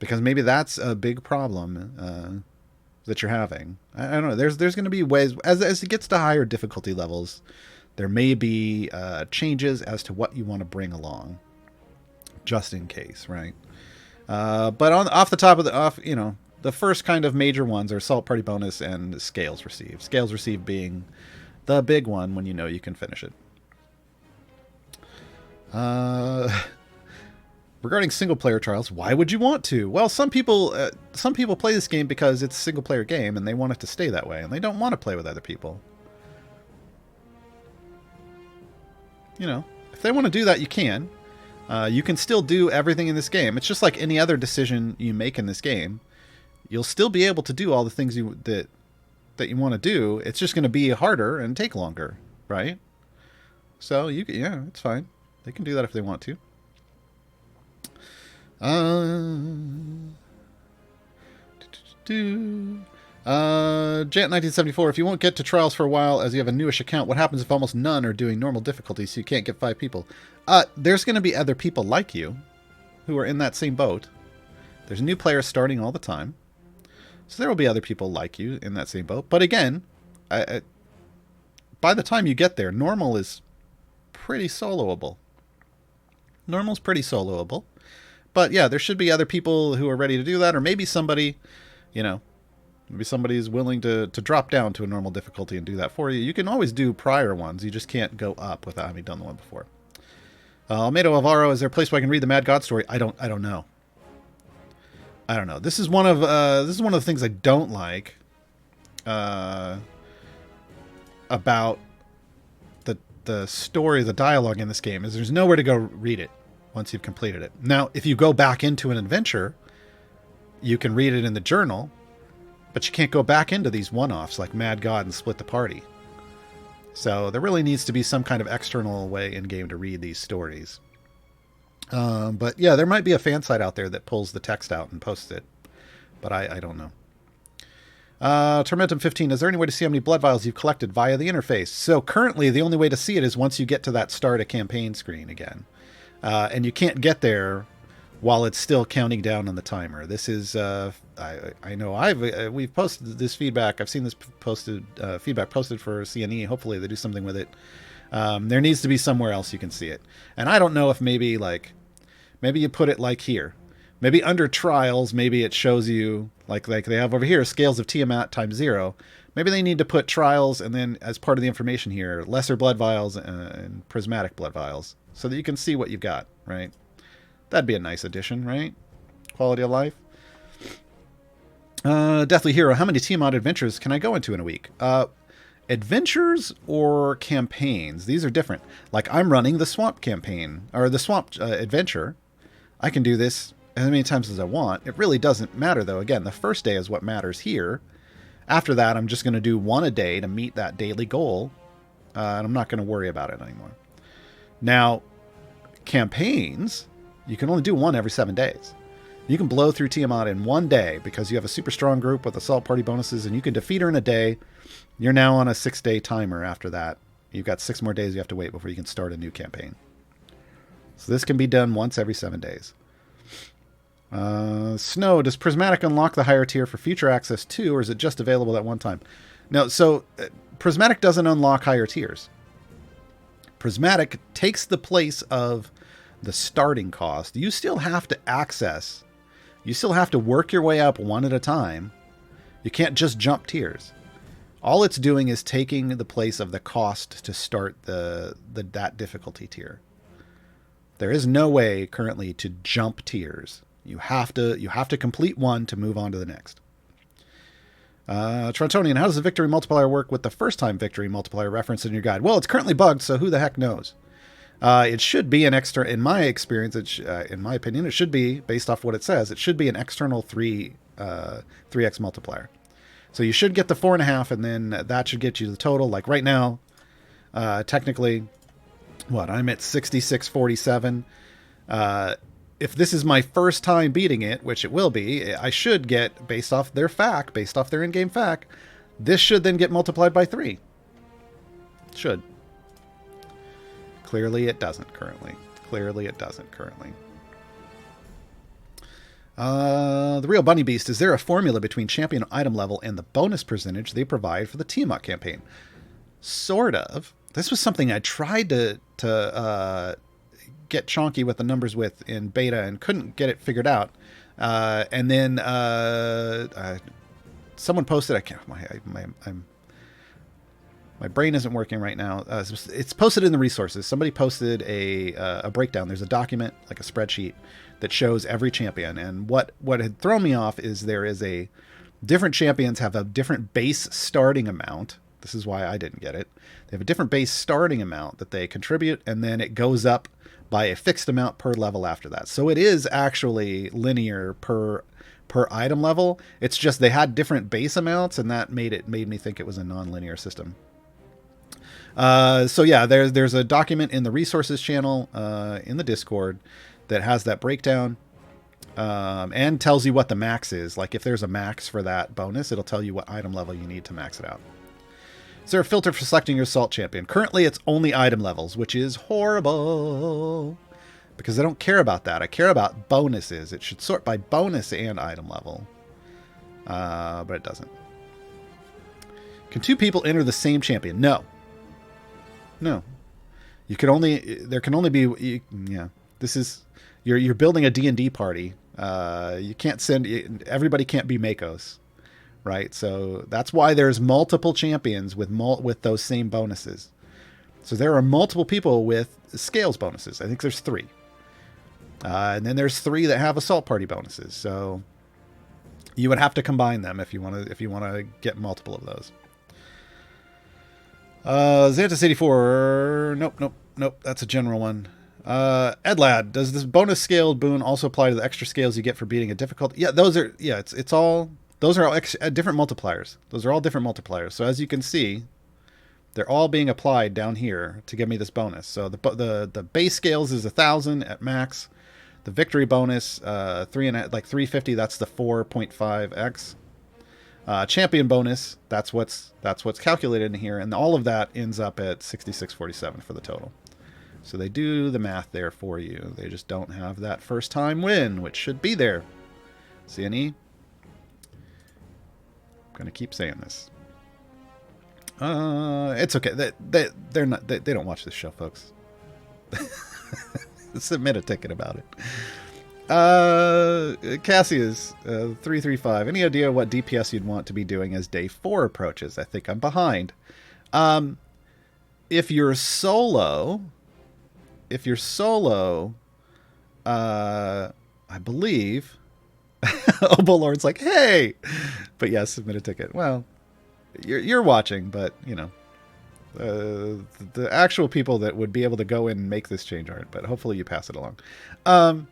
B: maybe that's a big problem that you're having. I don't know. There's going to be ways as it gets to higher difficulty levels. There may be changes as to what you want to bring along, just in case, right? But off the top of the first kind of major ones are Assault Party bonus and scales received. Scales received being the big one when you know you can finish it. Regarding single-player trials, why would you want to? Well, some people play this game because it's a single-player game and they want it to stay that way, and they don't want to play with other people. You know, if they want to do that, you can. You can still do everything in this game. It's just like any other decision you make in this game. You'll still be able to do all the things that you want to do. It's just going to be harder and take longer, right? So yeah, it's fine. They can do that if they want to. Jant 1974. If you won't get to trials for a while as you have a newish account, what happens if almost none are doing normal difficulty so you can't get 5 people? There's going to be other people like you who are in that same boat. There's new players starting all the time. So there will be other people like you in that same boat. But again, by the time you get there, normal is pretty soloable. Normal's pretty soloable. But yeah, there should be other people who are ready to do that, or maybe somebody, maybe somebody's willing to drop down to a normal difficulty and do that for you. You can always do prior ones. You just can't go up without having done the one before. Almedo Alvaro, is there a place where I can read the Mad God story? I don't know. I don't know. This is one of the things I don't like about the story, the dialogue in this game, is there's nowhere to go read it once you've completed it. Now, if you go back into an adventure, you can read it in the journal, but you can't go back into these one-offs like Mad God and Split the Party. So there really needs to be some kind of external way in-game to read these stories. But yeah, there might be a fan site out there that pulls the text out and posts it, but I don't know. Tormentum 15, is there any way to see how many blood vials you've collected via the interface? So currently the only way to see it is once you get to that start a campaign screen again. And you can't get there while it's still counting down on the timer. This is, I know we've posted this feedback. I've seen this feedback posted for CNE. Hopefully they do something with it. There needs to be somewhere else you can see it. And I don't know if maybe you put it like here. Maybe under trials, maybe it shows you, like they have over here, scales of Tiamat times 0. Maybe they need to put trials and then as part of the information here, lesser blood vials and prismatic blood vials so that you can see what you've got, right? That'd be a nice addition, right? Quality of life. Deathly Hero, how many Tiamat adventures can I go into in a week? Adventures or campaigns? These are different. Like I'm running the Swamp campaign, or the Swamp adventure. I can do this as many times as I want. It really doesn't matter, though. Again, the first day is what matters here. After that, I'm just going to do one a day to meet that daily goal, and I'm not going to worry about it anymore. Now, campaigns, you can only do one every 7 days. You can blow through Tiamat in 1 day because you have a super strong group with assault party bonuses, and you can defeat her in a day. You're now on a 6-day timer after that. You've got 6 more days you have to wait before you can start a new campaign. So this can be done once every 7 days. Snow, does Prismatic unlock the higher tier for future access too, or is it just available at one time? No, so Prismatic doesn't unlock higher tiers. Prismatic takes the place of the starting cost. You still have to access. You still have to work your way up one at a time. You can't just jump tiers. All it's doing is taking the place of the cost to start that difficulty tier. There is no way currently to jump tiers. You have to complete one to move on to the next. Trontonian, how does the victory multiplier work with the first time victory multiplier referenced in your guide? Well, it's currently bugged, so who the heck knows? It should be an extra, in my experience, in my opinion, it should be, based off what it says, it should be an external 3x multiplier. So you should get the 4.5, and then that should get you the total. Like right now, technically, I'm at 6647. If this is my first time beating it, which it will be, I should get, based off their in-game FAQ, this should then get multiplied by 3. Should. Clearly it doesn't currently. The Real Bunny Beast, is there a formula between champion item level and the bonus percentage they provide for the Tiamat campaign? Sort of. This was something I tried to get chonky with the numbers with in beta and couldn't get it figured out. And then someone posted, My brain isn't working right now. It's posted in the resources. Somebody posted a breakdown. There's a document, like a spreadsheet, that shows every champion. And what had thrown me off is there is a different champions have a different base starting amount. This is why I didn't get it. They have a different base starting amount that they contribute, and then it goes up by a fixed amount per level after that. So it is actually linear per item level. It's just they had different base amounts, and that made me think it was a non-linear system. So yeah, there's a document in the resources channel in the Discord that has that breakdown and tells you what the max is. Like if there's a max for that bonus, it'll tell you what item level you need to max it out. Is there a filter for selecting your assault champion? Currently, it's only item levels, which is horrible because I don't care about that. I care about bonuses. It should sort by bonus and item level, but it doesn't. Can two people enter the same champion? No. There can only be. Yeah, this is you're building a D&D party. You can't everybody can't be Makos. Right, so that's why there's multiple champions with those same bonuses. So there are multiple people with scales bonuses. I think there's 3, and then there's 3 that have assault party bonuses. So you would have to combine them if you want to get multiple of those. Xantus 84. Nope. That's a general one. Edlad, does this bonus scaled boon also apply to the extra scales you get for beating a difficulty? Yeah, those are. Yeah, it's all. Those are all different multipliers. Those are all different multipliers. So as you can see, they're all being applied down here to give me this bonus. So the base scales is 1,000 at max. The victory bonus, 350. That's the 4.5x. Champion bonus. That's what's calculated in here, and all of that ends up at 6647 for the total. So they do the math there for you. They just don't have that first time win, which should be there. CNE. Gonna keep saying this. It's okay. They're not. They don't watch this show, folks. Submit a ticket about it. Cassius 335. Any idea what DPS you'd want to be doing as day 4 approaches? I think I'm behind. If you're solo, I believe. Obolord's like, hey, but yes, submit a ticket. Well, you're watching, but you know, the actual people that would be able to go in and make this change aren't. But hopefully you pass it along. I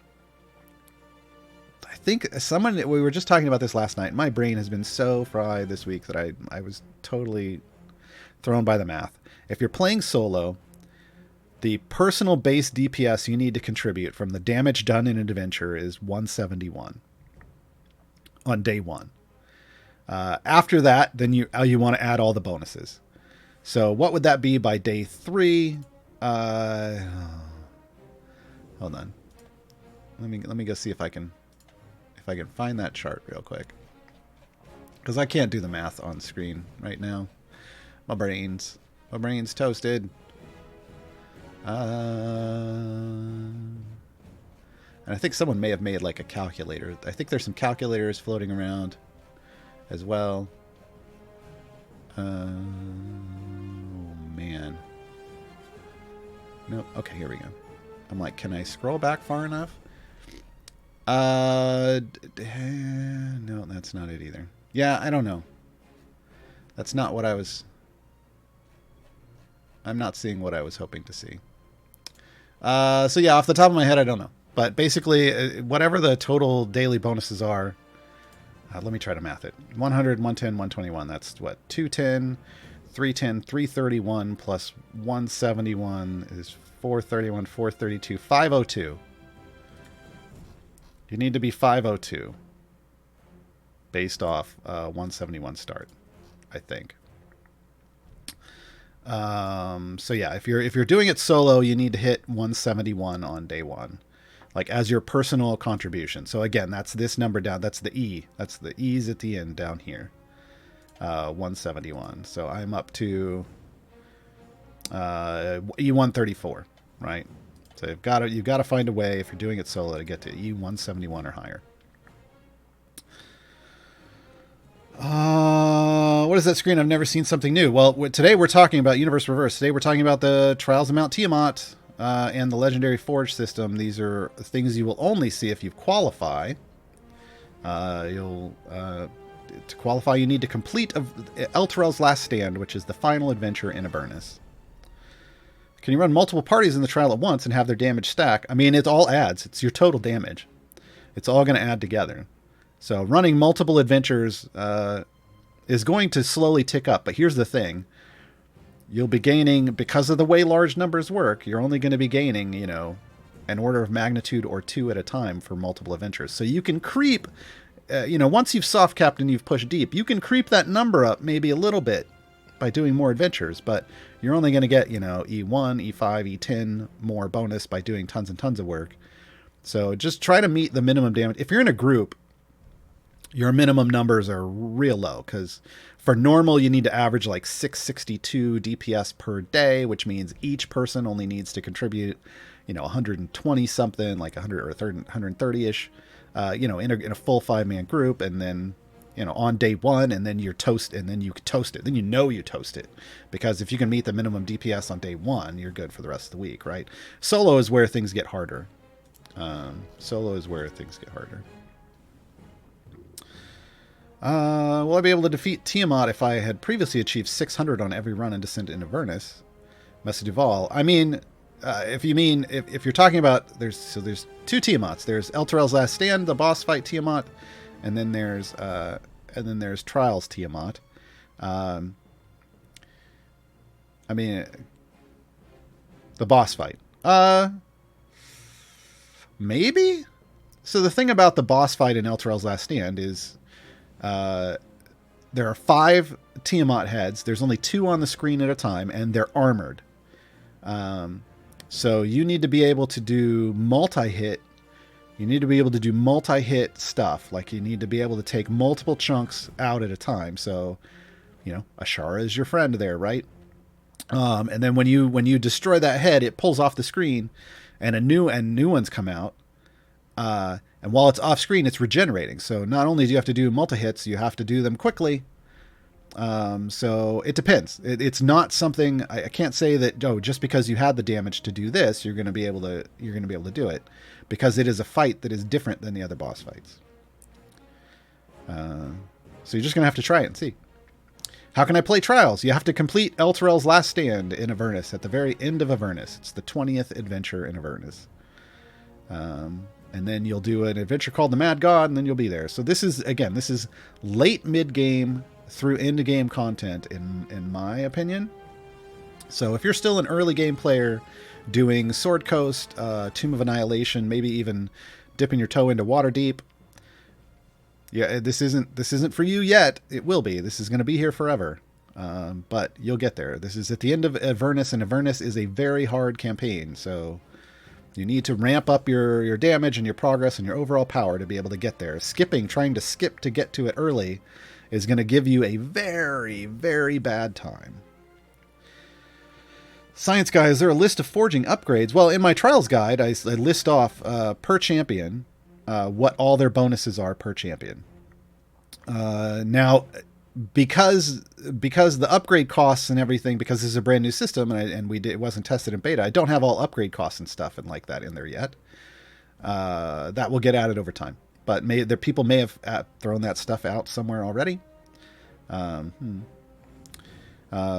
B: think we were just talking about this last night. My brain has been so fried this week that I was totally thrown by the math. If you're playing solo, the personal base DPS you need to contribute from the damage done in an adventure is 171. On day 1. After that, then you want to add all the bonuses. So what would that be by day 3? Hold on. Let me go see if I can find that chart real quick. Because I can't do the math on screen right now. My brain's toasted. And I think someone may have made like a calculator. I think there's some calculators floating around as well. Oh, man. No. Okay, here we go. I'm like, can I scroll back far enough? No, that's not it either. Yeah, I don't know. That's not what I'm not seeing what I was hoping to see. So yeah, off the top of my head, I don't know. But basically, whatever the total daily bonuses are, let me try to math it. 100, 110, 121. That's what? 210, 310, 331 plus 171 is 431, 432, 502. You need to be 502 based off 171 start, I think. So yeah, if you're doing it solo, you need to hit 171 on day 1. Like as your personal contribution. So again, that's this number down. That's the E. That's the E's at the end down here. 171. So I'm up to E134, right? So you've got to find a way if you're doing it solo to get to E171 or higher. What is that screen? I've never seen something new. Well, today we're talking about Universe Reverse. Today we're talking about the Trials of Mount Tiamat and the Legendary Forge system. These are things you will only see if you qualify. To qualify, you need to complete Elturel's Last Stand, which is the final adventure in Avernus. Can you run multiple parties in the trial at once and have their damage stack? I mean, it all adds. It's your total damage. It's all going to add together. So running multiple adventures is going to slowly tick up. But here's the thing. You'll be gaining, because of the way large numbers work, you're only going to be gaining, an order of magnitude or two at a time for multiple adventures. So you can creep, once you've soft capped and you've pushed deep, you can creep that number up maybe a little bit by doing more adventures, but you're only going to get, E1, E5, E10 more bonus by doing tons and tons of work. So just try to meet the minimum damage. If you're in a group, your minimum numbers are real low, because for normal, you need to average like 662 DPS per day, which means each person only needs to contribute, 120 something, like 100 or 130-ish, in a full 5-man group. And then, on day one, and then you toast it. Then you toast it. Because if you can meet the minimum DPS on day one, you're good for the rest of the week, right? Solo is where things get harder. Will I be able to defeat Tiamat if I had previously achieved 600 on every run and descent into Avernus? Message Duval. I mean, if you're talking about, there's two Tiamats. There's Elturel's Last Stand, the boss fight Tiamat, and then there's Trials Tiamat. The boss fight. Maybe. So the thing about the boss fight in Elturel's Last Stand is, there are 5 Tiamat heads. There's only 2 on the screen at a time, and they're armored. So you need to be able to do multi-hit. You need to be able to do multi-hit stuff. Like, you need to be able to take multiple chunks out at a time. So, Ashara is your friend there, right? And then when you destroy that head, it pulls off the screen, and new ones come out. And while it's off screen, it's regenerating. So not only do you have to do multi-hits, you have to do them quickly. So it depends. It's not something, I can't say that, just because you had the damage to do this, you're going to be able to do it, because it is a fight that is different than the other boss fights. So you're just going to have to try it and see. How can I play Trials? You have to complete Elturel's Last Stand in Avernus at the very end of Avernus. It's the 20th adventure in Avernus. And then you'll do an adventure called the Mad God, and then you'll be there. So this is late mid-game through end-game content, in my opinion. So if you're still an early game player doing Sword Coast, Tomb of Annihilation, maybe even dipping your toe into Waterdeep, yeah, this isn't for you yet. It will be. This is going to be here forever. But you'll get there. This is at the end of Avernus, and Avernus is a very hard campaign, so you need to ramp up your damage and your progress and your overall power to be able to get there. Trying to skip to get to it early is going to give you a very, very bad time. Science Guy, is there a list of forging upgrades? Well, in my Trials guide, I list off per champion what all their bonuses are per champion. Now, because the upgrade costs and everything, because this is a brand new system and it wasn't tested in beta, I don't have all upgrade costs and stuff and like that in there yet. That will get added over time, but people may have thrown that stuff out somewhere already.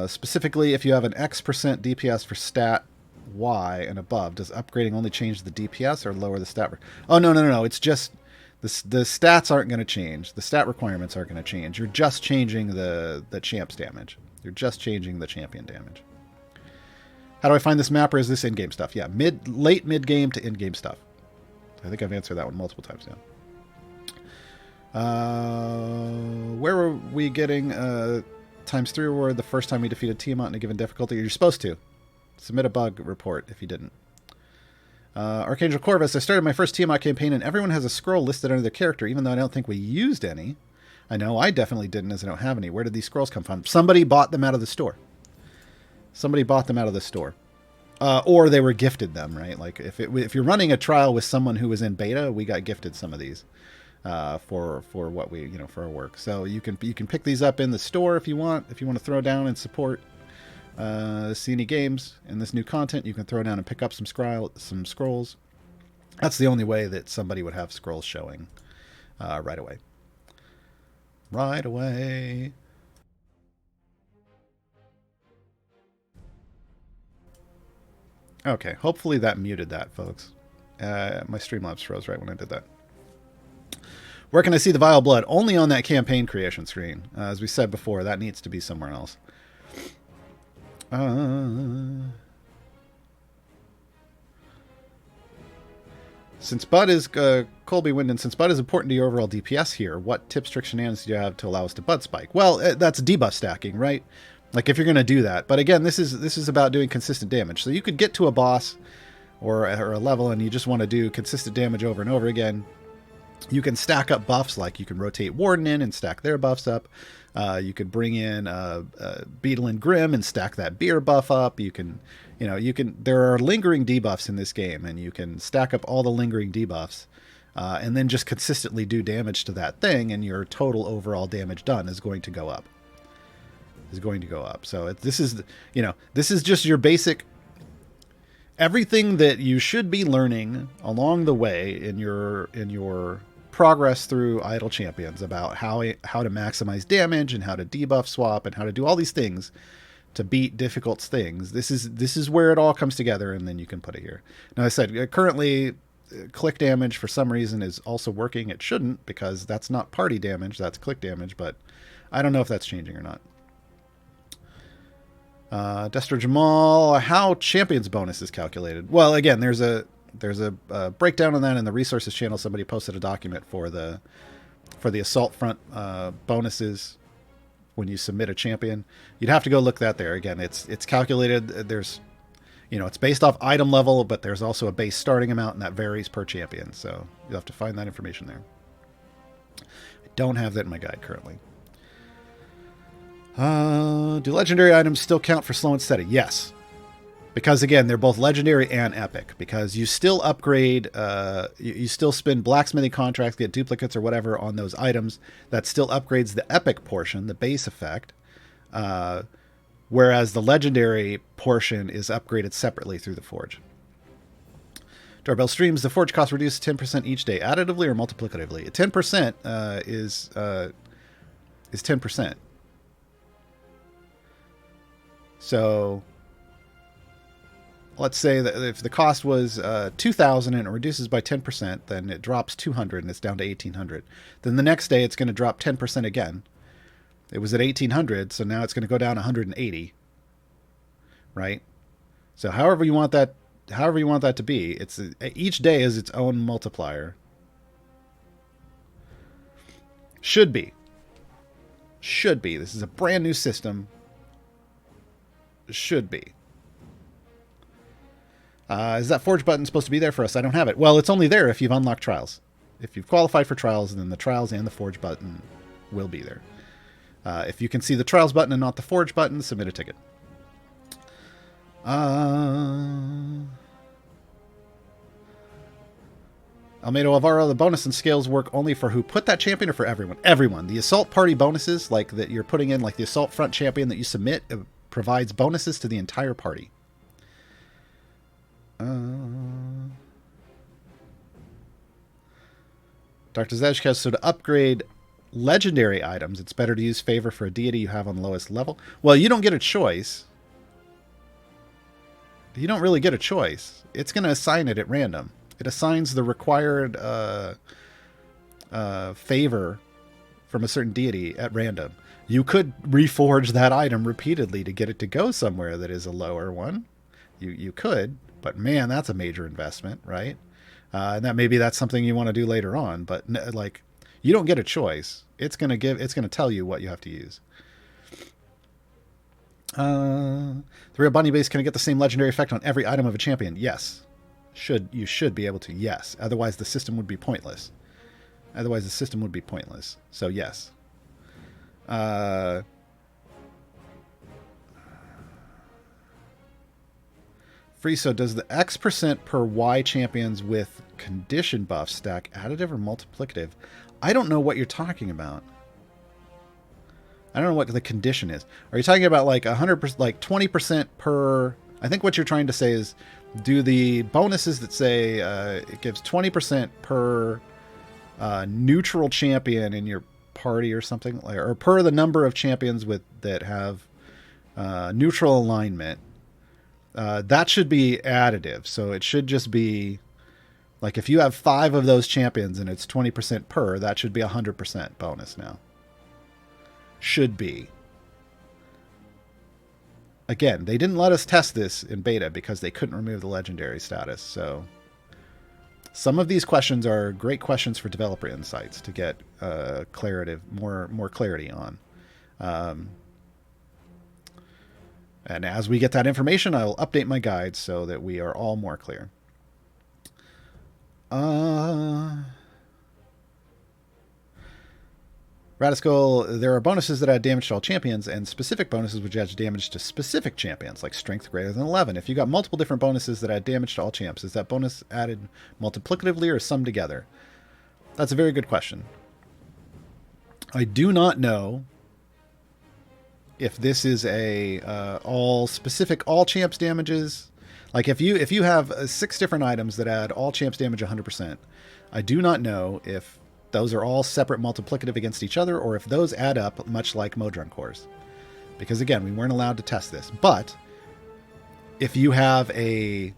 B: Specifically, if you have an X% DPS for stat Y and above, does upgrading only change the DPS or lower the stat? Oh, no. It's just the stats aren't going to change. The stat requirements aren't going to change. You're just changing the champ's damage. You're just changing the champion damage. How do I find this map, or is this in-game stuff? Yeah, late mid-game to in-game stuff. I think I've answered that one multiple times now. Where were we getting ×3 reward the first time we defeated Tiamat in a given difficulty? You're supposed to. Submit a bug report if you didn't. Archangel Corvus, I started my first Tiamat campaign and everyone has a scroll listed under their character, even though I don't think we used any. I know I definitely didn't, as I don't have any. Where did these scrolls come from? Somebody bought them out of the store. Or they were gifted them, right? Like if you're running a trial with someone who was in beta, we got gifted some of these. for what we for our work. So you can pick these up in the store if you want to throw down and support CNE Games and this new content. You can throw down and pick up some scrolls. That's the only way that somebody would have scrolls showing right away. Right away. Okay, hopefully that muted that, folks. My Streamlabs froze right when I did that. Where can I see the Vile Blood? Only on that campaign creation screen. As we said before, that needs to be somewhere else. Since Bud is Colby Winden, since Bud is important to your overall DPS here, what tips, tricks, shenanigans do you have to allow us to Bud spike? Well, that's debuff stacking, right? Like if you're going to do that. But again, this is about doing consistent damage. So you could get to a boss or a level and you just want to do consistent damage over and over again. You can stack up buffs, like you can rotate Warden in and stack their buffs up. You could bring in Beetle and Grim and stack that beer buff up. You can, there are lingering debuffs in this game, and you can stack up all the lingering debuffs, and then just consistently do damage to that thing, and your total overall damage done is going to go up. So this is just your basic. Everything that you should be learning along the way in your progress through Idle Champions about how to maximize damage and how to debuff swap and how to do all these things to beat difficult things. This is where it all comes together, and then you can put it here. Now, I said currently click damage for some reason is also working. It shouldn't, because that's not party damage, that's click damage, but I don't know if that's changing or not. Destro Jamal, how champions bonus is calculated. Well, again, there's a breakdown on that in the resources channel. Somebody posted a document for the assault front bonuses when you submit a champion. You'd have to go look that there. Again, it's calculated. There's, it's based off item level, but there's also a base starting amount, and that varies per champion. So you'll have to find that information there. I don't have that in my guide currently. Do legendary items still count for slow and steady? Yes. Because, again, they're both legendary and epic. Because you still upgrade, you still spend blacksmithing contracts, get duplicates or whatever on those items. That still upgrades the epic portion, the base effect. Whereas the legendary portion is upgraded separately through the Forge. Doorbell streams, the Forge cost reduced 10% each day, additively or multiplicatively. 10% is 10%. So let's say that if the cost was 2,000 and it reduces by 10%, then it drops 200 and it's down to 1,800. Then the next day it's going to drop 10% again. It was at 1,800, so now it's going to go down 180. Right? So however you want that to be, it's each day is its own multiplier. Should be. This is a brand new system. Should be. Is that Forge button supposed to be there for us? I don't have it. Well, it's only there if you've unlocked trials. If you've qualified for trials, then the trials and the Forge button will be there. If you can see the trials button and not the Forge button, submit a ticket. Almeida Alvaro, the bonus and scales work only for who put that champion or for everyone? Everyone. The assault party bonuses, like that you're putting in, like the assault front champion that you submit, provides bonuses to the entire party. Dr. Zedge, so to upgrade legendary items, it's better to use favor for a deity you have on the lowest level. Well, you don't get a choice. You don't really get a choice. It's going to assign it at random. It assigns the required favor from a certain deity at random. You could reforge that item repeatedly to get it to go somewhere that is a lower one. You could, but man, that's a major investment, right? And that's something you want to do later on. But like, you don't get a choice. It's gonna tell you what you have to use. The real bunny base, can I get the same legendary effect on every item of a champion? Yes. You should be able to, yes. Otherwise the system would be pointless. So yes. Friso, does the X% per Y champions with condition buff stack additive or multiplicative? I don't know what you're talking about. I don't know what the condition is. Are you talking about like 100%, like 20% per? I think what you're trying to say is, do the bonuses that say it gives 20% per neutral champion in your party or something, or per the number of champions with that have neutral alignment? That should be additive. So it should just be like if you have 5 of those champions and it's 20% per, that should be 100% bonus now. Should be. Again, they didn't let us test this in beta because they couldn't remove the legendary status. So some of these questions are great questions for developer insights to get more clarity on. And as we get that information, I'll update my guides so that we are all more clear. Radiskull, there are bonuses that add damage to all champions and specific bonuses which add damage to specific champions, like strength greater than 11. If you got multiple different bonuses that add damage to all champs, is that bonus added multiplicatively or summed together? That's a very good question. I do not know if this is a all champs damages. Like if you have 6 different items that add all champs damage 100%, I do not know if those are all separate multiplicative against each other, or if those add up much like Modron cores. Because again, we weren't allowed to test this. But if you have an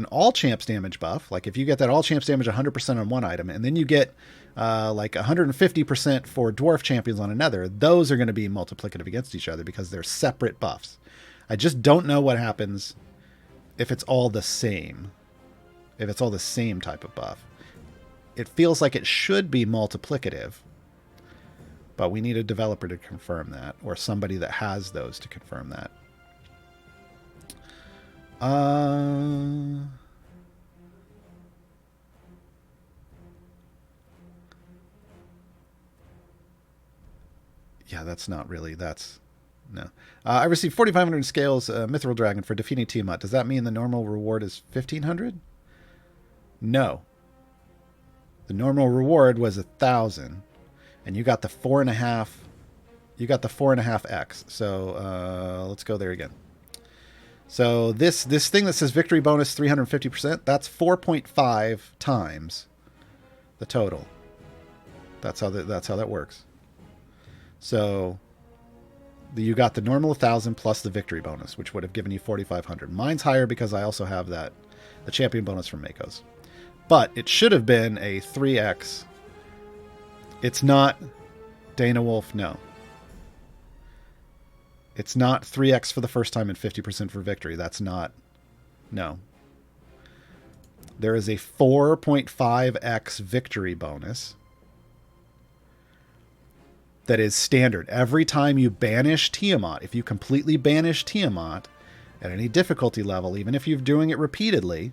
B: all champs damage buff, like if you get that all champs damage 100% on one item, and then you get like 150% for dwarf champions on another, those are going to be multiplicative against each other because they're separate buffs. I just don't know what happens if it's all the same. If it's all the same type of buff. It feels like it should be multiplicative, but we need a developer to confirm that, or somebody that has those to confirm that. Yeah, that's not really, that's, no. I received 4,500 scales, Mithril Dragon, for defeating Tiamat. Does that mean the normal reward is 1,500? No. The normal reward was 1,000, and you got the 4.5. You got the 4.5x. So let's go there again. So this thing that says victory bonus 350%, that's 4.5 times the total. That's how that works. So you got the normal 1,000 plus the victory bonus, which would have given you 4,500. Mine's higher because I also have the champion bonus from Mako's. But it should have been a 3x. It's not, Dana Wolf, no. It's not 3x for the first time and 50% for victory. That's not, no. There is a 4.5x victory bonus that is standard. Every time you banish Tiamat, if you completely banish Tiamat at any difficulty level, even if you're doing it repeatedly,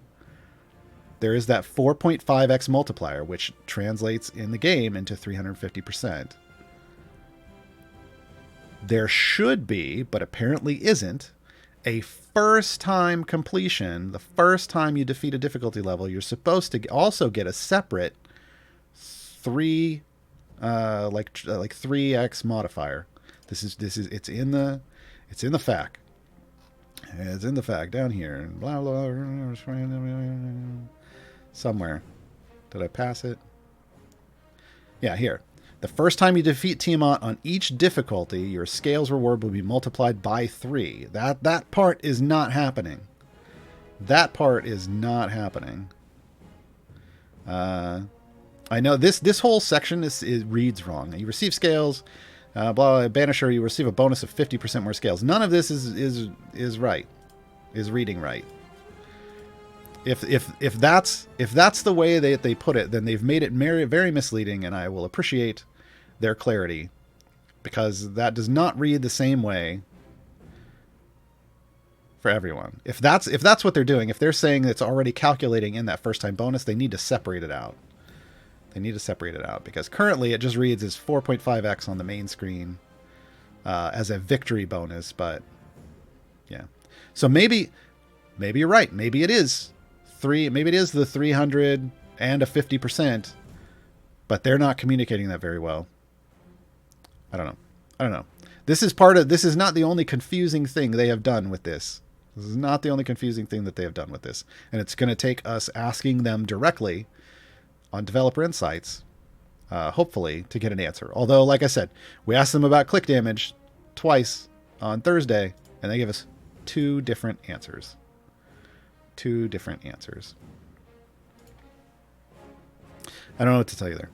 B: there is that 4.5x multiplier, which translates in the game into 350%. There should be, but apparently isn't, a first-time completion. The first time you defeat a difficulty level, you're supposed to also get a separate 3x modifier. It's in the FAQ. It's in the FAQ down here. Blah blah. Somewhere. Did I pass it? Yeah, here. The first time you defeat Tiamat on each difficulty, your scales reward will be multiplied by 3. That part is not happening. That part is not happening. I know this whole section reads wrong. You receive scales, blah, Banisher, you receive a bonus of 50% more scales. None of this is right. Is reading right. If that's the way they put it, then they've made it very, very misleading, and I will appreciate their clarity, because that does not read the same way for everyone. If that's what they're doing, if they're saying it's already calculating in that first time bonus, they need to separate it out. They need to separate it out, because currently it just reads as 4.5x on the main screen as a victory bonus, but yeah. So maybe you're right. Maybe it is maybe it is the 300 and a 50%, but they're not communicating that very well. I don't know. This is not the only confusing thing they have done with this. This is not the only confusing thing that they have done with this. And it's going to take us asking them directly on Developer Insights, hopefully, to get an answer. Although, like I said, we asked them about click damage twice on Thursday, and they give us two different answers. I don't know what to tell you there.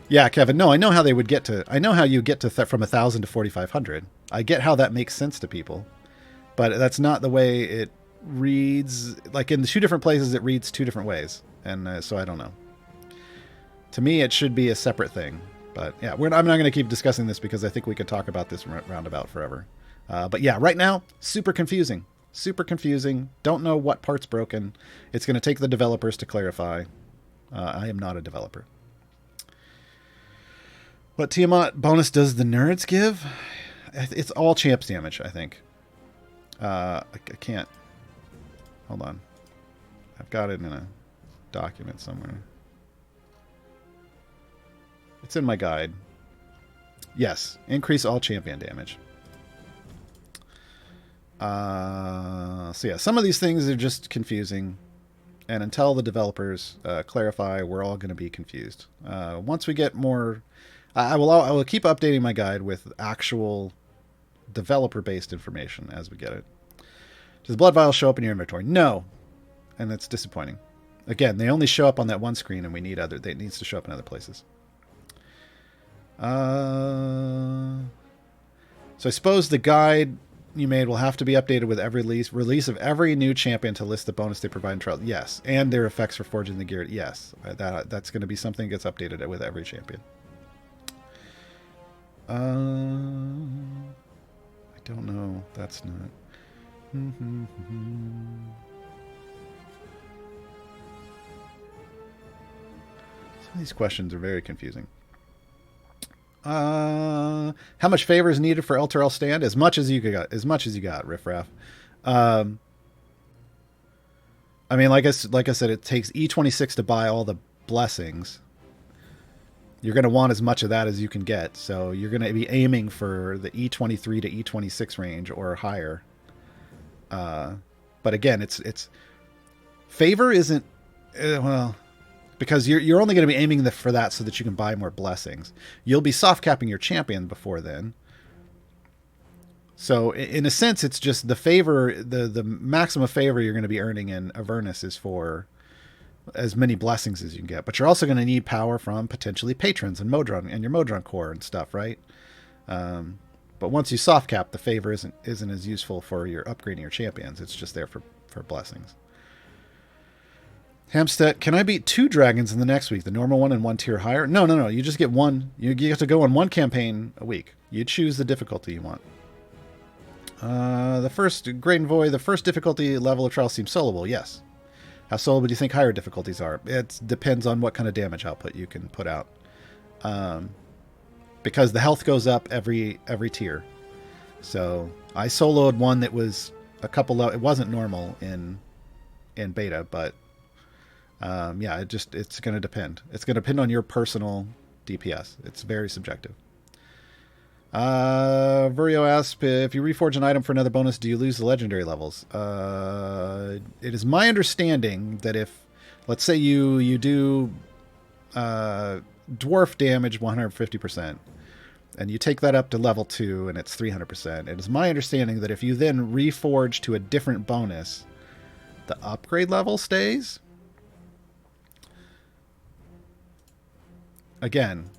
B: Yeah, Kevin. No, I know how they would get to. I know how you get to from 1,000 to 4,500. I get how that makes sense to people, but that's not the way it reads. Like in the two different places, it reads two different ways, and so I don't know. To me, it should be a separate thing. But yeah, I'm not going to keep discussing this because I think we could talk about this roundabout forever. But yeah, right now, super confusing. Don't know what part's broken. It's going to take the developers to clarify. I am not a developer. What Tiamat bonus does the nerds give? It's all champs damage, I think. I can't. Hold on. I've got it in a document somewhere. It's in my guide. Yes, increase all champion damage. So yeah, some of these things are just confusing. And until the developers clarify, we're all going to be confused. Once we get more... I will keep updating my guide with actual developer-based information as we get it. Does blood vials show up in your inventory? No. And that's disappointing. Again, they only show up on that one screen, and it needs to show up in other places. So I suppose the guide you made will have to be updated with every release of every new champion to list the bonus they provide in trial. Yes. And their effects for forging the gear. Yes. That's going to be something that gets updated with every champion. I don't know. That's not. Some of these questions are very confusing. How much favor is needed for Elturel stand? As much as you got, Riffraff. I mean, like I said, it takes E26 to buy all the blessings. You're going to want as much of that as you can get, so you're going to be aiming for the E23 to E26 range or higher. But again, it's favor isn't because you're only going to be aiming for that so that you can buy more blessings. You'll be soft capping your champion before then. So in a sense, it's just the favor, the maximum favor you're going to be earning in Avernus is for as many blessings as you can get. But you're also going to need power from potentially patrons and Modron and your Modron core and stuff, right? But once you soft cap, the favor isn't as useful for your upgrading your champions. It's just there for blessings. Hamstead, can I beat 2 dragons in the next week? The normal one and 1 tier higher? No. You just get one. You have to go on 1 campaign a week. You choose the difficulty you want. The first Great Envoy, the first difficulty level of trial seems soloable. Yes. How soloable do you think higher difficulties are? It depends on what kind of damage output you can put out. Because the health goes up every tier. So I soloed one that was a couple. It wasn't normal in beta, but yeah, it's going to depend. It's going to depend on your personal DPS. It's very subjective. Vurio asks, if you reforge an item for another bonus, do you lose the legendary levels? It is my understanding that if, let's say you do dwarf damage 150%, and you take that up to level 2 and it's 300%, it is my understanding that if you then reforge to a different bonus, the upgrade level stays. Again,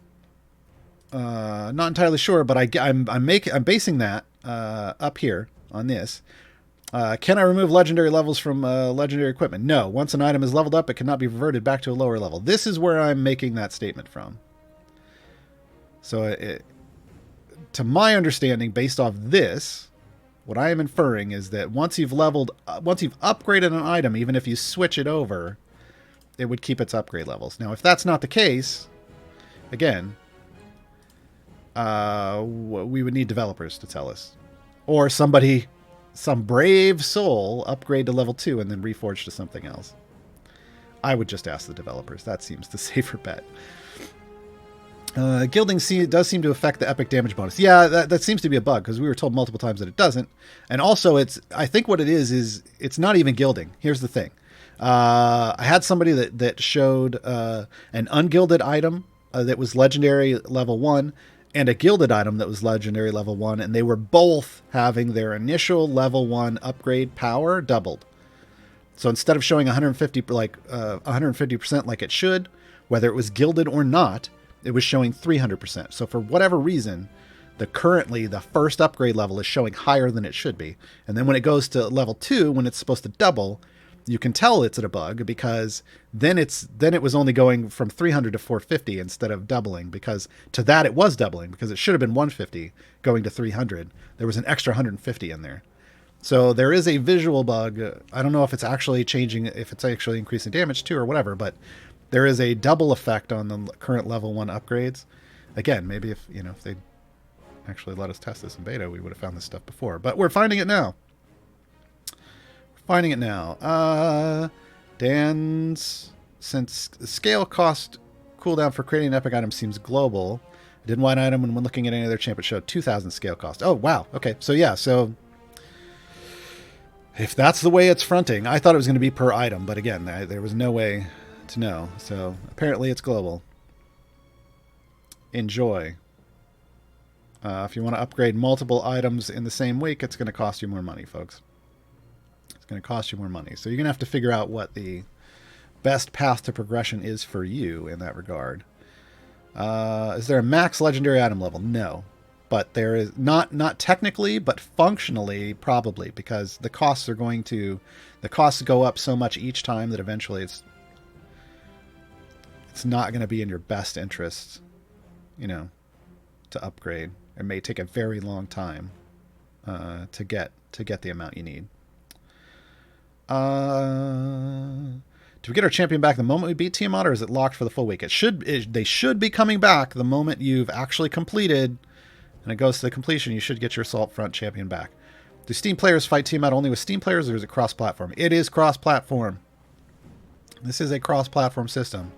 B: not entirely sure, but I'm basing that up here on this. Can I remove legendary levels from legendary equipment? No. Once an item is leveled up, it cannot be reverted back to a lower level. This is where I'm making that statement from. So, to my understanding, based off this, what I am inferring is that once you've upgraded an item, even if you switch it over, it would keep its upgrade levels. Now, if that's not the case, again, we would need developers to tell us, or some brave soul upgrade to level 2 and then reforge to something else. I would just ask the developers. That seems the safer bet. Gilding does seem to affect the epic damage bonus. Yeah, that seems to be a bug because we were told multiple times that it doesn't. And also, I think what it is it's not even gilding. Here's the thing. I had somebody that showed an ungilded item that was legendary level 1 and a gilded item that was legendary level 1, and they were both having their initial level 1 upgrade power doubled. So instead of showing 150% like it should, whether it was gilded or not, it was showing 300%. So for whatever reason, currently the first upgrade level is showing higher than it should be. And then when it goes to level 2, when it's supposed to double, you can tell it's a bug because then it was only going from 300 to 450 instead of doubling, because to that it was doubling because it should have been 150 going to 300. There was an extra 150 in there. So there is a visual bug. I don't know if it's actually changing, if it's actually increasing damage too or whatever, but there is a double effect on the current level 1 upgrades. Again, maybe if they actually let us test this in beta, we would have found this stuff before, but we're finding it now. Dan's, since scale cost cooldown for creating an epic item seems global, I did one item and when looking at any other champ it showed 2,000 scale cost. Oh, wow. Okay. So yeah, so if that's the way it's fronting, I thought it was going to be per item, but again, there was no way to know. So apparently it's global. Enjoy. If you want to upgrade multiple items in the same week, it's going to cost you more money, folks. It's going to cost you more money. So you're going to have to figure out what the best path to progression is for you in that regard. Is there a max legendary item level? No. But there is not technically, but functionally probably, because the costs go up so much each time that eventually it's not going to be in your best interest, to upgrade. It may take a very long time to get the amount you need. Do we get our champion back the moment we beat Tiamat, or is it locked for the full week? They should be coming back the moment you've actually completed, and it goes to the completion. You should get your Assault Front champion back. Do Steam players fight Tiamat only with Steam players, or is it cross-platform? It is cross-platform. This is a cross-platform system.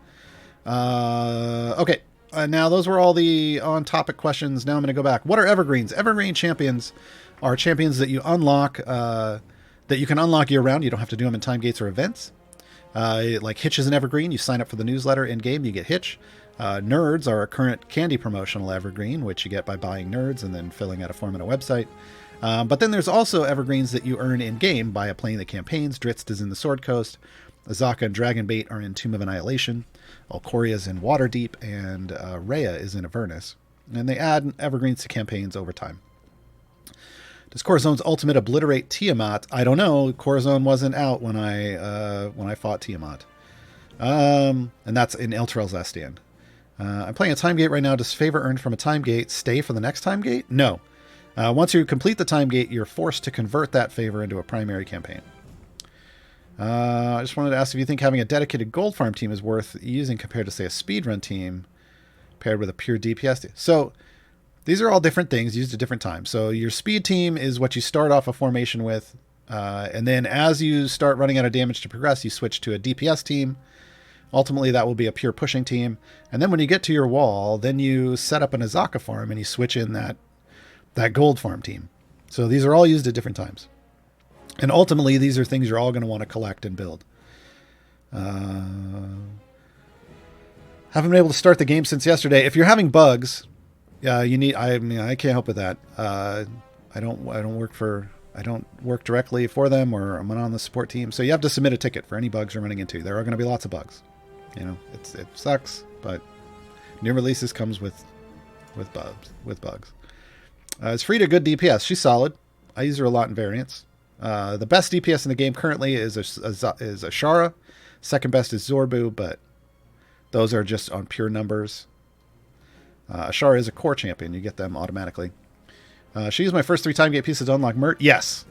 B: Okay. Now, those were all the on-topic questions. Now I'm going to go back. What are evergreens? Evergreen champions are champions that you unlock, that you can unlock year-round. You don't have to do them in time gates or events. Like Hitch is an evergreen. You sign up for the newsletter in-game, you get Hitch. Nerds are a current candy promotional evergreen, which you get by buying Nerds and then filling out a form on a website. But then there's also evergreens that you earn in-game by playing the campaigns. Dritz is in the Sword Coast. Azaka and Dragonbait are in Tomb of Annihilation. Alcoria is in Waterdeep, and Rhea is in Avernus. And they add evergreens to campaigns over time. Does Corazone's ultimate obliterate Tiamat? I don't know. Corazon wasn't out when I fought Tiamat. And that's in Elturel's Estian. I'm playing a time gate right now. Does favor earned from a time gate stay for the next time gate? No. Once you complete the time gate, you're forced to convert that favor into a primary campaign. I just wanted to ask if you think having a dedicated gold farm team is worth using compared to, say, a speedrun team paired with a pure DPS team. So these are all different things used at different times. So your speed team is what you start off a formation with. And then as you start running out of damage to progress, you switch to a DPS team. Ultimately, that will be a pure pushing team. And then when you get to your wall, then you set up an Azaka farm and you switch in that gold farm team. So these are all used at different times. And ultimately, these are things you're all going to want to collect and build. Haven't been able to start the game since yesterday. If you're having bugs, you need. I can't help with that. I don't work directly for them, or I'm not on the support team. So you have to submit a ticket for any bugs you're running into. There are going to be lots of bugs. It sucks, but new releases comes with bugs. It's free to good DPS. She's solid. I use her a lot in variants. The best DPS in the game currently is Ashara. Second best is Zorbu, but those are just on pure numbers. Ashara is a core champion. You get them automatically. She used my first 3 time gate pieces to unlock Mert. Yes.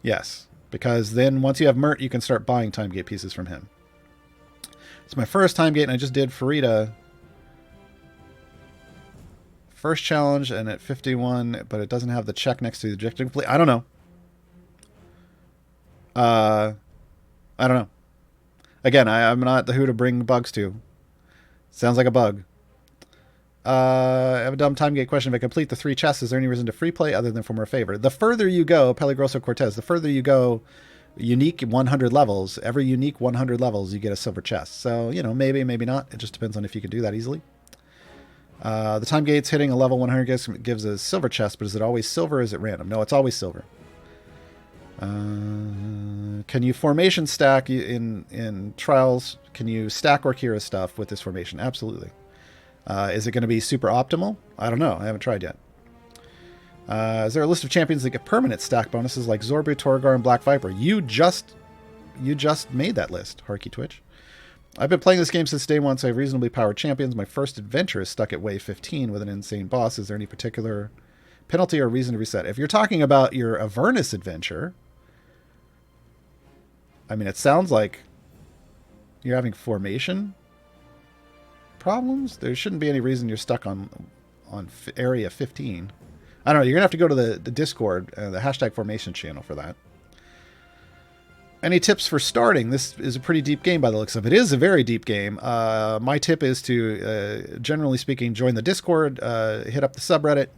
B: Yes. Because then once you have Mert, you can start buying time gate pieces from him. It's my first time gate, and I just did Farida. First challenge, and at 51, but it doesn't have the check next to the objective complete. I don't know. I don't know. Again, I'm not who to bring bugs to. Sounds like a bug. I have a dumb time gate question. If I complete the 3 chests, is there any reason to free play other than for more favor? The further you go, Peligroso Cortez, the further you go, unique 100 levels, every unique 100 levels, you get a silver chest. So, maybe, maybe not. It just depends on if you can do that easily. The time gates hitting a level 100 gives a silver chest, but is it always silver or is it random? No, it's always silver. Can you formation stack in Trials? Can you stack Orkira stuff with this formation? Absolutely. Is it going to be super optimal? I don't know. I haven't tried yet. Is there a list of champions that get permanent stack bonuses like Zorbu, Torgar, and Black Viper? You just made that list, Harky Twitch. I've been playing this game since day one, so I have reasonably powered champions. My first adventure is stuck at wave 15 with an insane boss. Is there any particular penalty or reason to reset? If you're talking about your Avernus adventure, I mean, it sounds like you're having formation problems. There shouldn't be any reason you're stuck on area 15. I don't know. You're going to have to go to the Discord, the hashtag formation channel for that. Any tips for starting? This is a pretty deep game by the looks of it. It is a very deep game. My tip is to, generally speaking, join the Discord, hit up the subreddit.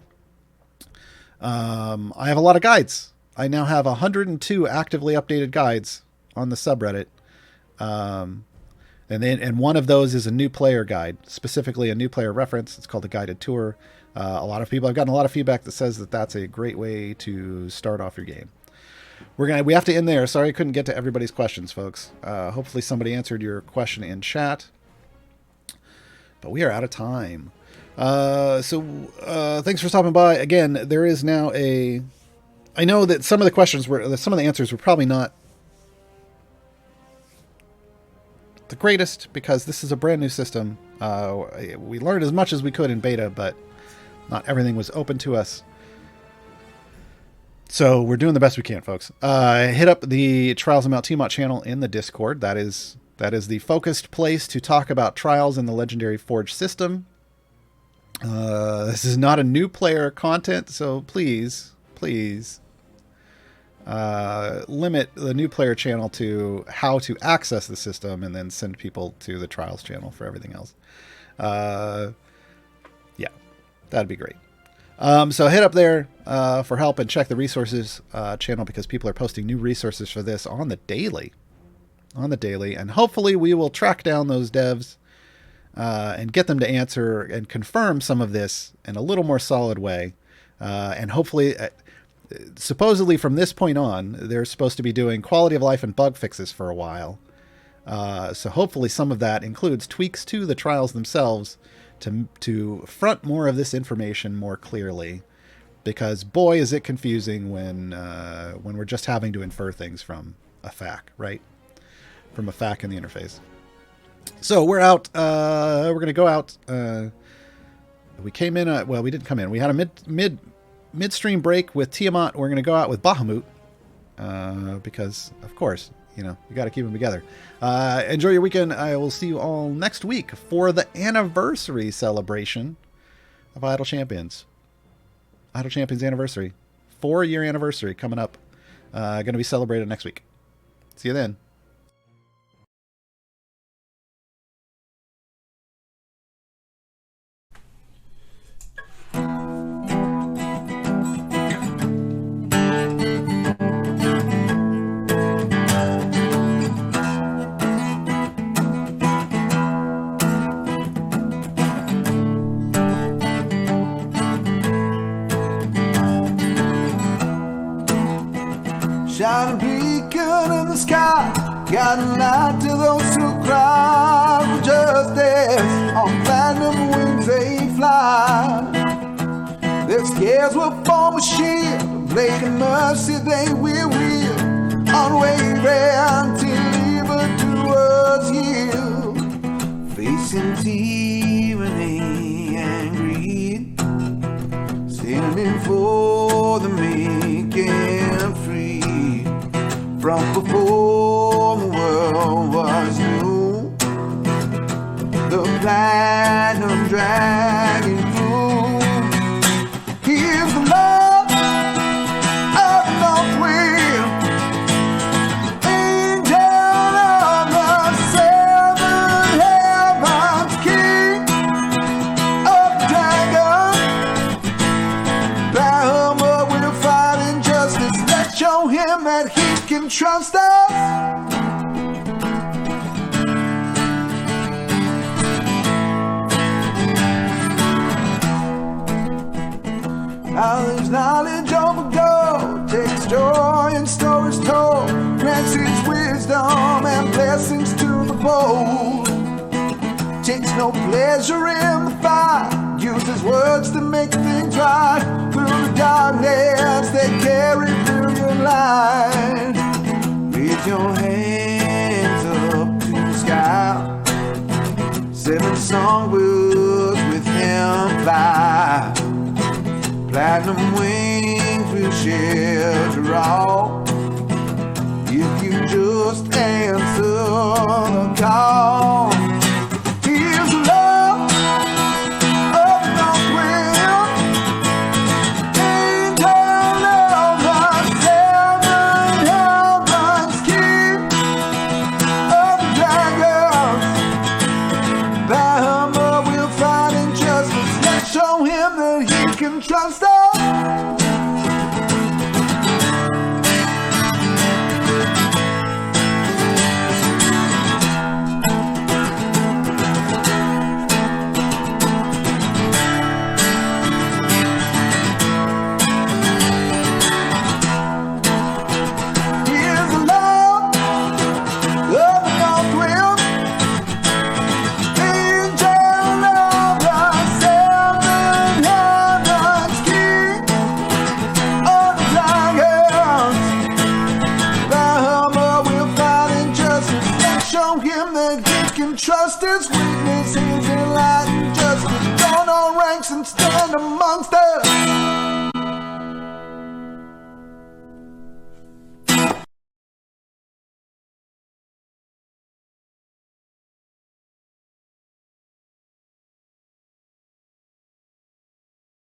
B: I have a lot of guides. I now have 102 actively updated guides on the subreddit. And one of those is a new player guide, specifically a new player reference. It's called a guided tour. I've gotten a lot of feedback that says that that's a great way to start off your game. We have to end there. Sorry I couldn't get to everybody's questions, folks. Hopefully somebody answered your question in chat. But we are out of time. Thanks for stopping by. Again, there is now I know that some of the answers were probably not the greatest because this is a brand new system. We learned as much as we could in beta, but not everything was open to us. So we're doing the best we can, folks. Hit up the Trials of Mount Tiamat channel in the Discord. That is the focused place to talk about Trials in the Legendary Forge system. This is not a new player content, so please limit the new player channel to how to access the system and then send people to the Trials channel for everything else. Yeah, that'd be great. So hit up there for help and check the resources channel because people are posting new resources for this on the daily. And hopefully we will track down those devs and get them to answer and confirm some of this in a little more solid way. And hopefully, supposedly from this point on, they're supposed to be doing quality of life and bug fixes for a while. So hopefully some of that includes tweaks to the trials themselves to front more of this information more clearly, because boy is it confusing when we're just having to infer things from a FAQ, right? From a FAQ in the interface. So we're out. We're going to go out. We came in. Well, we didn't come in. We had a midstream break with Tiamat. We're going to go out with Bahamut because, of course, you got to keep them together. Enjoy your weekend. I will see you all next week for the anniversary celebration of Idle Champions. Idle Champions anniversary. 4-year anniversary coming up. Going to be celebrated next week. See you then.
A: Shining beacon in the sky, guiding light to those who cry for justice. On platinum wings they fly. Their scales will form a shield, blade of mercy they will wield, unwavering till evildoers yield. Facing tyranny and greed, standing for the making free. From before the world was new, the platinum dragon flew. Here's the love of the North Wind, angel that he can trust us. Knowledge, knowledge over gold, takes joy in stories told, grants his wisdom and blessings to the bold. Takes no pleasure in the fire, uses words to make things right. Through the darkness they carry brilliant light. Raise your hands up to the sky, 7 songbirds with him fly. Platinum wings will shelter all if you just answer the call. Here's the love of the north wind, angel of the 7 heavens, king of the dragons. Bahama will find injustice. Let's show him that he can trust us. Here's the love of the north wind, angel of the 7 heavens, king of the dragons. Bahama will find injustice. Let's show him that he can trust his weakness. He's enlightened justice. Join our ranks and stand amongst us.